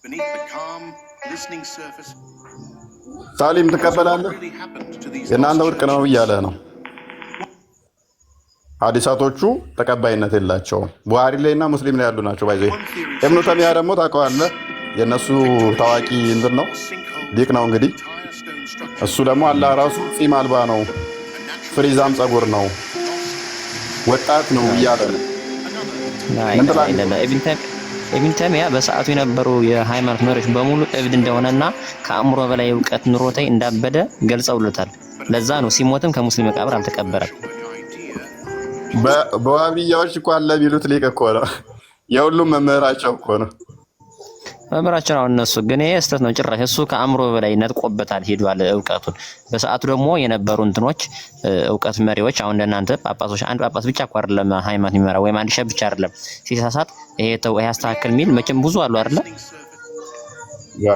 Beneath the calm, listening surface, ሳሊም ትቀበላለህ? really happened to these የእናንተ lost ውድቅ ነው እያለ ነው። ሀዲሳቶቹ ተቀባይነት የላቸውም። ቡሃሪ ላይ እና ሙስሊም ላይ ያሉ ናቸው። ባይዘ ኢብኑ ተሚያ ደግሞ ታውቀዋለህ፣ የእነሱ ታዋቂ እንትን ነው፣ ሊቅ ነው። እንግዲህ entire stone structure, እሱ ደግሞ አላህ ራሱ ጺም አልባ ነው፣ ፍሪዛም ጸጉር ነው፣ ወጣት ነው እያለ ነው። ምን ትላለህ? ኢብን ተሚያ በሰዓቱ የነበሩ የሃይማኖት መሪዎች በሙሉ እብድ እንደሆነና ከአእምሮ በላይ እውቀት ኑሮታይ እንዳበደ ገልጸውለታል። ለዛ ነው ሲሞትም ከሙስሊም መቃብር አልተቀበረም። በዋህብያዎች እኮ አለ ቢሉት ሊቅ እኮ ነው። የሁሉም መምህራቸው እኮ ነው። መምህራቸው ነው እነሱ። ግን ይሄ ስህተት ነው ጭራሽ። እሱ ከአእምሮ በላይ ነጥቆበታል ሄዷል እውቀቱን። በሰዓቱ ደግሞ የነበሩ እንትኖች እውቀት መሪዎች አሁን እንደናንተ ጳጳሶች፣ አንድ ጳጳስ ብቻ እኮ አይደለም ሃይማኖት የሚመራ ወይም አንድ ሸህ ብቻ አይደለም። ሲሳሳት ይሄ ተው ይሄ አስተካክል የሚል መቼም ብዙ አሉ አይደለ?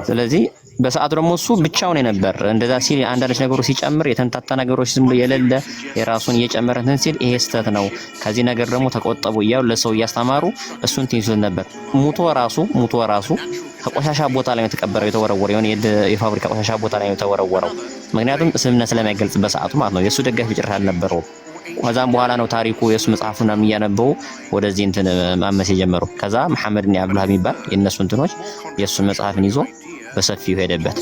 ስለዚህ በሰዓቱ ደግሞ እሱ ብቻውን የነበር እንደዛ ሲል አንዳንድ ነገሮች ሲጨምር የተንታታ ነገሮች ዝም ብሎ የሌለ የራሱን እየጨመረ እንትን ሲል ይሄ ስህተት ነው፣ ከዚህ ነገር ደግሞ ተቆጠቡ እያሉ ለሰው እያስተማሩ እሱን ትይዙት ነበር። ሙቶ ራሱ ከቆሻሻ ቦታ ላይ የተቀበረው የተወረወረ የሆነ የፋብሪካ ቆሻሻ ቦታ ላይ የተወረወረው። ምክንያቱም እስልምና ስለማይገልጽ በሰዓቱ ማለት ነው። የእሱ ደጋፊ ጭራሽ አልነበረውም። ከዛም በኋላ ነው ታሪኩ የእሱ መጽሐፉን እያነበቡ ወደዚህ እንትን ማመስ የጀመሩ። ከዛ መሐመድ ብን አብዱልሃብ የሚባል የእነሱ እንትኖች የእሱን መጽሐፍን ይዞ በሰፊው ሄደበት።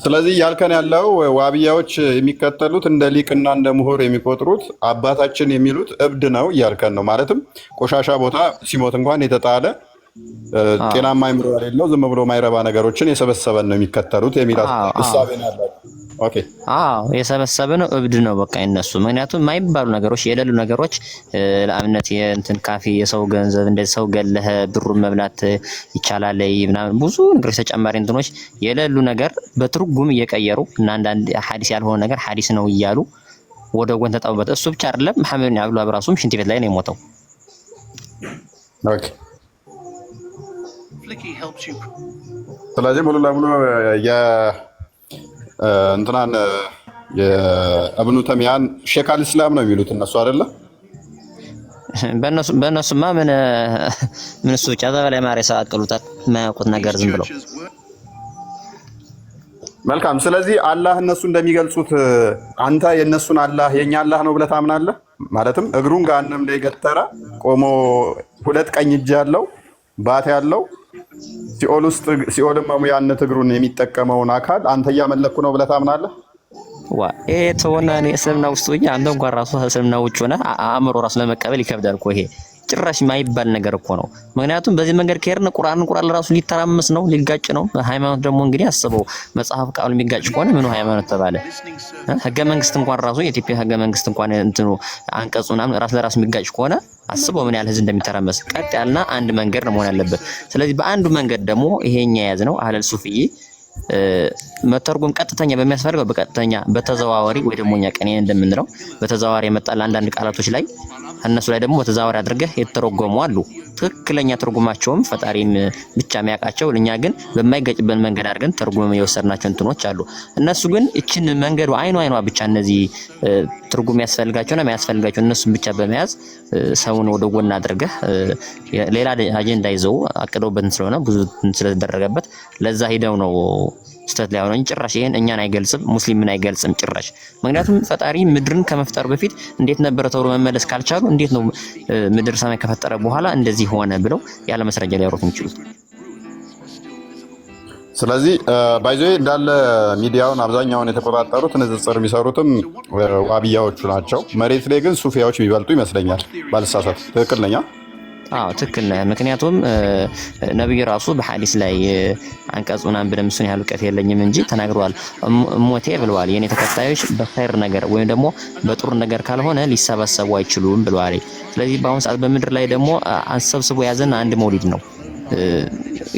ስለዚህ ያልከን ያለው ዋህብያዎች የሚከተሉት እንደ ሊቅና እንደ ምሁር የሚቆጥሩት አባታችን የሚሉት እብድ ነው እያልከን ነው። ማለትም ቆሻሻ ቦታ ሲሞት እንኳን የተጣለ ጤናማ አይምሮ የሌለው ዝም ብሎ ማይረባ ነገሮችን የሰበሰበን ነው የሚከተሉት የሚላት እሳቤ ነው ያለው። ኦኬ የሰበሰበ ነው እብድ ነው በቃ እነሱ። ምክንያቱም የማይባሉ ነገሮች የሌሉ ነገሮች ለአብነት የእንትን ካፌ የሰው ገንዘብ እንደዚህ ሰው ገለህ ብሩን መብላት ይቻላል ምናምን ብዙ ነገሮች ተጨማሪ እንትኖች የሌሉ ነገር በትርጉም እየቀየሩ እና አንዳንድ ሐዲስ ያልሆነ ነገር ሐዲስ ነው እያሉ ወደ ጎን ተጣውበት። እሱ ብቻ አይደለም መሐመድ ብን አብዱልሃብ ራሱም ሽንት ቤት ላይ ነው የሞተው። ኦኬ ስለዚህ ሙሉ ለሙሉ እንትናን የእብኑ ተሚያን ሼክ አልእስላም ነው የሚሉት እነሱ አይደለ? በእነሱማ ምን እሱ ብቻ በላይ ማሬ ሳቅሉታል የማያውቁት ነገር ዝም ብለው። መልካም። ስለዚህ አላህ እነሱ እንደሚገልጹት አንተ የእነሱን አላህ የኛ አላህ ነው ብለህ ታምናለህ? ማለትም እግሩን ገሃነም ላይ ገተረ ቆሞ ሁለት ቀኝ እጅ ያለው ባት ያለው ሲኦል ውስጥ ሲኦልም መሙያነት እግሩን የሚጠቀመውን አካል አንተ እያመለኩ ነው ብለህ ታምናለህ? ይሄ ተወና እኔ እስልምና ውስጥ ሆኜ አንተ እንኳን ራሱ እስልምና ውጭ ሆነህ አእምሮ ራሱ ለመቀበል ይከብዳል እኮ። ይሄ ጭራሽ የማይባል ነገር እኮ ነው። ምክንያቱም በዚህ መንገድ ከሄድን ቁርአን ራሱ ሊተራመስ ነው፣ ሊጋጭ ነው። ሃይማኖት ደግሞ እንግዲህ አስበው መጽሐፍ ቃሉ የሚጋጭ ከሆነ ምኑ ሃይማኖት ተባለ? ህገ መንግስት እንኳን ራሱ የኢትዮጵያ ህገ መንግስት እንኳን እንትኑ አንቀጹ ምናምን ራስ ለራስ የሚጋጭ ከሆነ አስበው ምን ያህል ህዝብ እንደሚተራመስ። ቀጥ ያልና አንድ መንገድ ነው መሆን ያለበት። ስለዚህ በአንዱ መንገድ ደግሞ ይሄኛ ያዝ ነው አህለል ሱፍዬ መተርጎም ቀጥተኛ በሚያስፈልገው በቀጥተኛ በተዘዋዋሪ ወይ ደግሞ እኛ ቀኔ እንደምንለው በተዘዋዋሪ የመጣል አንዳንድ ቃላቶች ላይ እነሱ ላይ ደግሞ በተዘዋዋሪ አድርገህ የተረጎሙ አሉ። ትክክለኛ ትርጉማቸውም ፈጣሪም ብቻ የሚያውቃቸው፣ ለኛ ግን በማይገጭበት መንገድ አድርገን ትርጉም የወሰድናቸው እንትኖች አሉ። እነሱ ግን እችን መንገዱ አይኗ ብቻ እነዚህ ትርጉም ያስፈልጋቸውና የማያስፈልጋቸው እነሱን ብቻ በመያዝ ሰውን ወደ ጎን አድርገህ ሌላ አጀንዳ ይዘው አቅደውበት ስለሆነ ብዙ ስለተደረገበት ለዛ ሄደው ነው ስተት ላይ ሆነን ጭራሽ ይሄን እኛን አይገልጽም፣ ሙስሊምን አይገልጽም ጭራሽ። ምክንያቱም ፈጣሪ ምድርን ከመፍጠር በፊት እንዴት ነበር ተብሎ መመለስ ካልቻሉ እንዴት ነው ምድር ሰማይ ከፈጠረ በኋላ እንደዚህ ሆነ ብለው ያለ መስረጃ ሊያወሩት የሚችሉት? ስለዚህ ባይዞ እንዳለ ሚዲያውን አብዛኛውን የተቆጣጠሩት ንጽጽር የሚሰሩትም ዋህብያዎቹ ናቸው። መሬት ላይ ግን ሱፊያዎች የሚበልጡ ይመስለኛል ባልሳሳት። ትክክል ነኝ? ትክክል ነህ። ምክንያቱም ነብዩ ራሱ በሐዲስ ላይ አንቀጹን አንብደም እሱን ያህል እውቀት የለኝም እንጂ ተናግረዋል። ሞቴ ብለዋል የኔ ተከታዮች በኸይር ነገር ወይም ደግሞ በጥሩ ነገር ካልሆነ ሊሰበሰቡ አይችሉም ብለዋል። ስለዚህ በአሁን ሰዓት በምድር ላይ ደግሞ አንሰብስቦ ያዘን አንድ መውሊድ ነው።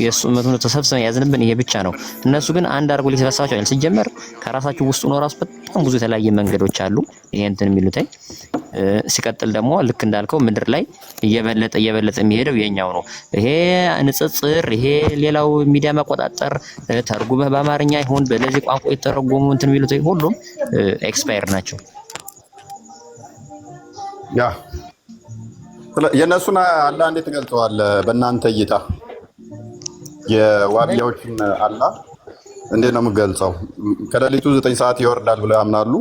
የሱ መቱን ተሰብስበን ያዝንብን ይሄ ብቻ ነው። እነሱ ግን አንድ አርጎ ሊሰበስባቸው አይደል። ሲጀመር ከራሳቸው ውስጥ ነው ራሱ በጣም ብዙ የተለያየ መንገዶች አሉ። ይሄ እንትን የሚሉት ሲቀጥል ደግሞ ልክ እንዳልከው ምድር ላይ እየበለጠ የሚሄደው የኛው ነው። ይሄ ንጽጽር፣ ይሄ ሌላው ሚዲያ መቆጣጠር፣ ተርጉመህ በአማርኛ ይሁን በለዚህ ቋንቋ የተረጎሙ እንትን የሚሉት ሁሉም ኤክስፓየር ናቸው። ያ የእነሱን አላህ እንዴት ትገልጸዋለህ? በእናንተ እይታ የዋቢያዎችን አላህ እንዴት ነው የምገልጸው? ከሌሊቱ 9 ሰዓት ይወርዳል ብለው ያምናሉ።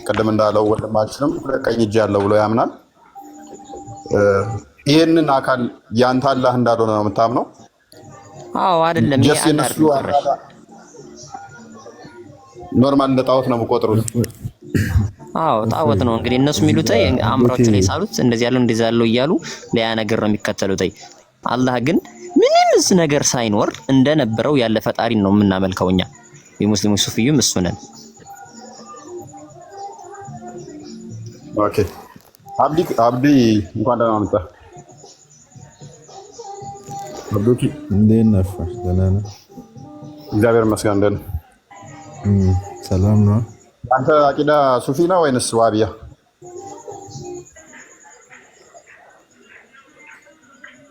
ቅድም እንዳለው ወንድማችንም ቀኝ እጅ ያለው ብሎ ያምናል። ይህንን አካል ያንተ አላህ እንዳልሆነ ነው የምታምነው? አዎ አይደለም። ይሄ የነሱ ኖርማል እንደ ጣዖት ነው የምቆጥሩት። አዎ ጣዖት ነው እንግዲህ እነሱ የሚሉት አእምሯቸው ላይ ሳሉት እንደዚህ ያለው እንደዚህ ያለው እያሉ ሌላ ነገር ነው የሚከተሉት። አላህ ግን ምንም ነገር ሳይኖር እንደነበረው ያለ ፈጣሪን ነው የምናመልከው እኛ የሙስሊሙ ሱፊዩም እሱ ነን። ኦኬ አብዲ እንኳን ደህና መጣህ። አብዱኪ እንዴት ነህ? ደህና ነህ? እግዚአብሔር ይመስገን። ደህና ሰላም ነው። አንተ አቂዳ ሱፊ ነው ወይንስ ዋቢያ?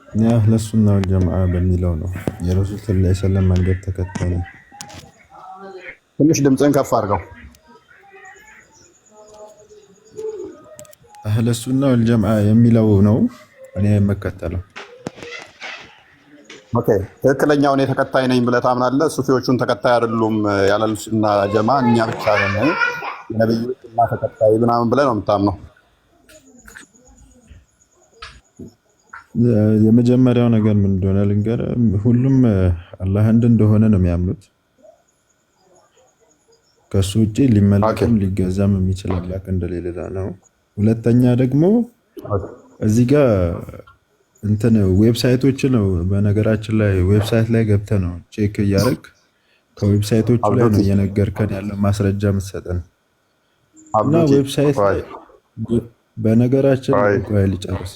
እኔ አህለ ሱና ወል ጀማዓ በሚለው ነው የረሱል ሰለላሁ ዐለይሂ ወሰለም መንገድ ተከታይ ነኝ። ትንሽ ድምፅህን ከፍ አድርገው። አህለ ሱና ወል ጀማዓ የሚለው ነው እኔ የምከተለው። ኦኬ ትክክለኛውን የተከታይ ነኝ ብለህ ታምናለህ? ሱፊዎቹን ተከታይ አይደሉም ያለ ሱና ጀማ እኛ ብቻ ነን ነብዩ እና ተከታይ ምናምን ብለህ ነው የምታምነው? የመጀመሪያው ነገር ምን እንደሆነ ልንገርህ። ሁሉም አላህ አንድ እንደሆነ ነው የሚያምኑት። ከሱ ውጪ ሊመለክም ሊገዛም የሚችል አምላክ እንደሌለ ነው። ሁለተኛ ደግሞ እዚህ ጋር እንትን ዌብሳይቶች ነው። በነገራችን ላይ ዌብሳይት ላይ ገብተህ ነው ቼክ እያደረግ ከዌብሳይቶቹ ላይ ነው እየነገርከን ያለው ማስረጃ የምትሰጠን እና ዌብሳይት ላይ በነገራችን ላይ ልጨርስ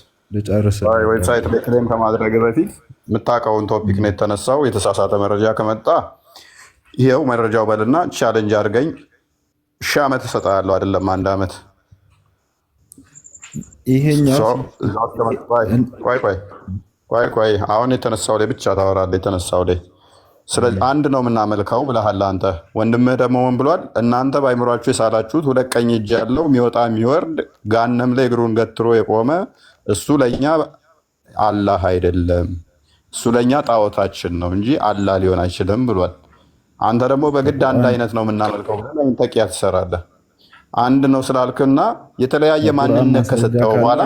ዌብሳይት ላይ ክሌም ከማድረግ በፊት የምታውቀውን ቶፒክ ነው የተነሳው። የተሳሳተ መረጃ ከመጣ ይሄው መረጃው በልና ቻሌንጅ አድርገኝ። 1000 ዓመት እሰጥሃለሁ አይደለም 1 ዓመት። ይሄኛው ቆይ አሁን የተነሳው ላይ ብቻ ታወራለህ። የተነሳው ላይ ስለዚህ አንድ ነው የምናመልከው ብለሃል አንተ። ወንድምህ ደግሞ ምን ብሏል? እናንተ በአይምሯችሁ የሳላችሁት 2 ቀኝ እጅ ያለው የሚወጣ የሚወርድ ጋነም ላይ እግሩን ገትሮ የቆመ እሱ ለኛ አላህ አይደለም፣ እሱ ለኛ ጣዖታችን ነው እንጂ አላህ ሊሆን አይችልም ብሏል። አንተ ደግሞ በግድ አንድ አይነት ነው የምናመልከው ብለህ ለምን ተቂያ ትሰራለህ? አንድ ነው ስላልክና የተለያየ ማንነት ከሰጠው በኋላ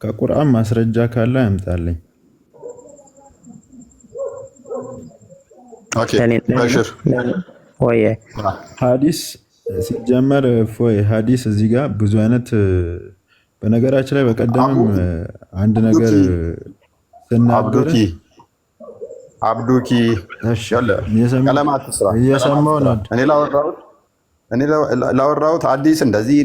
ከቁርአን ማስረጃ ካለ ያምጣልኝ። ኦኬ በሽር ወይ ሐዲስ ሲጀመር ፎይ ሐዲስ እዚህ ጋር ብዙ አይነት በነገራችን ላይ በቀደምም አንድ ነገር ስናገር አብዱኪ እየሰማሁ ነው። እኔ ላወራሁት አዲስ እንደዚህ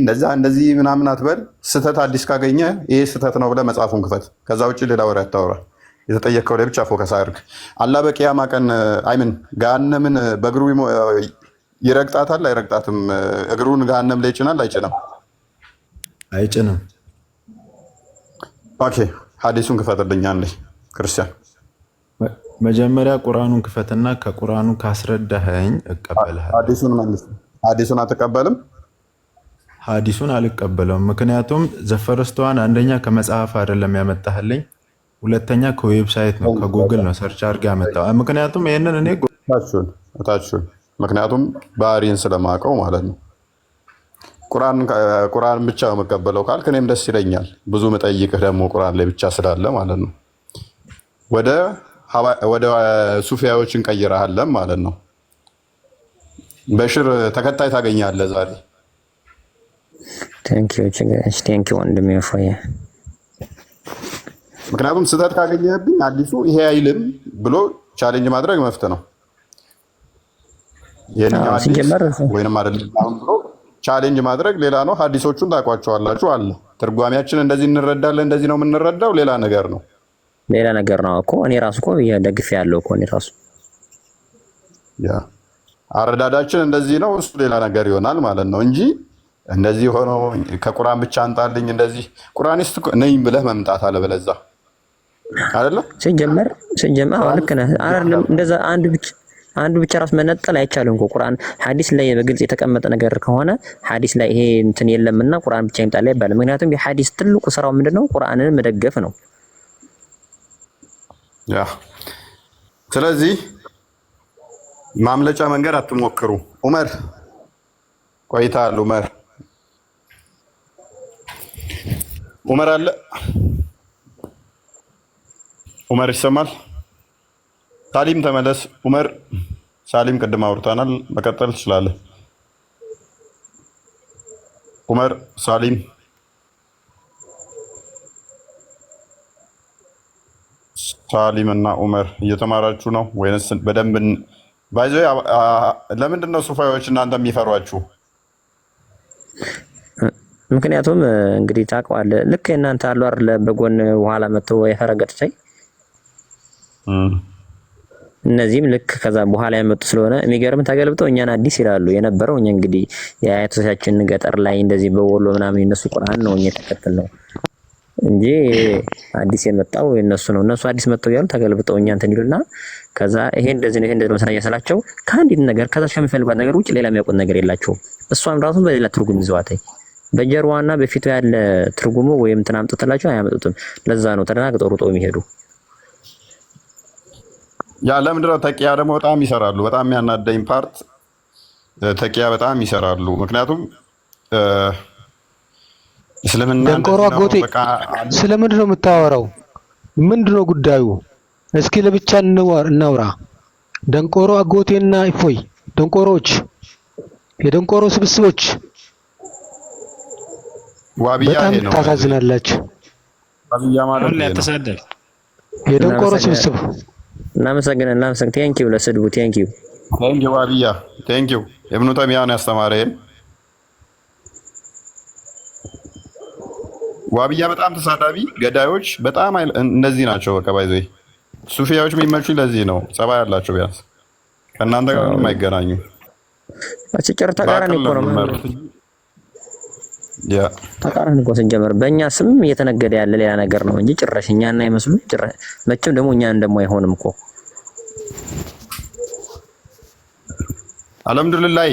ምናምን አትበል። ስህተት አዲስ ካገኘ ይሄ ስህተት ነው ብለህ መጽሐፉን ክፈት። ከዛ ውጭ ሌላ ወሬ አታውራ። የተጠየቀው ላይ ብቻ ፎከስ አድርግ። አላህ በቂያማ ቀን አይምን ገሃነምን በእግሩ ይረግጣታል አይረግጣትም? እግሩን ገሃነም ላይ ይጭናል አይጭንም? አይጭንም። ኦኬ ሐዲሱን ክፈትልኝ አንዴ ክርስቲያን። መጀመሪያ ቁርአኑን ክፈትና ከቁርአኑ ካስረዳኸኝ እቀበልሃለሁ። ሐዲሱን አትቀበልም? ሐዲሱን አልቀበለውም። ምክንያቱም ዘፈረስተዋን አንደኛ ከመጽሐፍ አይደለም ያመጣህልኝ፣ ሁለተኛ ከዌብሳይት ነው ከጉግል ነው ሰርች አድርገህ ያመጣው። ምክንያቱም ይሄንን እኔ እታችሁን ምክንያቱም ባህሪን ስለማውቀው ማለት ነው። ቁርአን ብቻ ነው የምቀበለው ካልክ እኔም ደስ ይለኛል። ብዙ መጠይቅህ ደግሞ ቁርአን ላይ ብቻ ስላለ ማለት ነው። ወደ ሱፊያዎች እንቀይረሃለን ማለት ነው። በሽር ተከታይ ታገኛለህ ዛሬ። ቴንኪው ወንድሜ ፎየ። ምክንያቱም ስህተት ካገኘህብኝ አዲሱ ይሄ አይልም ብሎ ቻሌንጅ ማድረግ መፍትሄ ነው። ወይንም አይደለም ብሎ ቻሌንጅ ማድረግ ሌላ ነው። ሐዲሶቹን ታውቋቸዋላችሁ አለ ትርጓሜያችን እንደዚህ እንረዳለን፣ እንደዚህ ነው የምንረዳው። ሌላ ነገር ነው እኮ እኔ ራሱ እኮ ደግፌ ያለው እኮ እኔ ራሱ አረዳዳችን እንደዚህ ነው፣ እሱ ሌላ ነገር ይሆናል ማለት ነው እንጂ እንደዚህ ሆኖ ከቁርአን ብቻ አንጣልኝ እንደዚህ ቁርአኒስት ነኝ ብለህ መምጣት አለ በለዛ አይደለ ሲጀመር ልክ ነህ አይደለም። እንደዛ አንዱ ብቻ ራስ መነጠል አይቻልም እኮ ቁርአን ሐዲስ ላይ በግልጽ የተቀመጠ ነገር ከሆነ ሐዲስ ላይ ይሄ እንትን የለምና ቁርአን ብቻ ይምጣል አይባልም። ምክንያቱም የሐዲስ ትልቁ ስራው ምንድነው? ቁርአንን መደገፍ ነው። ያ ስለዚህ ማምለጫ መንገድ አትሞክሩ። ዑመር ቆይታል። ዑመር አለ። ዑመር ይሰማል? ሳሊም ተመለስ። ዑመር ሳሊም ቅድም አውርተናል፣ መቀጠል ትችላለህ። ዑመር ሳሊም እና ዑመር እየተማራችሁ ነው ወይንስ በደንብ ባይዞ? ለምንድን ነው ሱፋዮች እናንተ የሚፈሯችሁ? ምክንያቱም እንግዲህ ታውቀዋለህ፣ ልክ እናንተ አሉ አይደል በጎን በኋላ መጥተው የፈረገጡት እነዚህም ልክ ከዛ በኋላ ያመጡ ስለሆነ የሚገርም ተገልብጠው እኛን አዲስ ይላሉ የነበረው። እኛ እንግዲህ የአያቶቻችን ገጠር ላይ እንደዚህ በወሎ ምናምን የነሱ ቁርአን ነው እኛ ተከተልነው እንጂ አዲስ የመጣው የነሱ ነው። እነሱ አዲስ መጥተው ያሉ ተገልብጠው እኛ እንትን ይሉና ከዛ ይሄ እንደዚህ ነው መስራት ያሰላቸው ከአንዲት ነገር ከዛች ከሚፈልጓት ነገር ውጭ ሌላ የሚያውቁት ነገር የላቸውም። እሷም ራሱ በሌላ ትርጉም ይዘዋታል። በጀርዋና በፊቱ ያለ ትርጉሙ ወይም እንትን አምጥተላቸው አያመጡትም። ለዛ ነው ተደናግጠው ሩጠው የሚሄዱ። ያ ለምንድን ነው ተቂያ ደግሞ በጣም ይሰራሉ። በጣም የሚያናደኝ ፓርት ተቂያ በጣም ይሰራሉ። ምክንያቱም እስልምና ደንቆሮ አጎቴ ስለምንድን ነው የምታወራው? ምንድን ነው ጉዳዩ? እስኪ ለብቻ እናውራ። ደንቆሮ አጎቴና እፎይ ደንቆሮች፣ የደንቆሮ ስብስቦች በጣም ታሳዝናላችሁ። ዋብያ ማለት ነው ተሳደብ የደንቆሮ ስብስብ። እናመሰግናለን። ቴንኪው ለስድቡ ቴንኪው ዋብያ ቴንኪው። ኢብኑ ተይሚያን ያስተማረን ዋብያ በጣም ተሳዳቢ ገዳዮች በጣም እነዚህ ናቸው። በቃ ባይዘ ሱፊያዎች የሚመቹኝ ለዚህ ነው። ጸባይ ያላቸው ቢያንስ ከእናንተ ጋር የማይገናኙ አጭር ተቃራኒ እኮ ነው ማለት ተቃራኒ እኮ ስንጀምር በእኛ ስም እየተነገደ ያለ ሌላ ነገር ነው እንጂ ጭራሽ እኛና አይመስሉ ጭራሽ መቼም ደግሞ እኛ እንደማይሆንም እኮ አልሐምዱሊላህ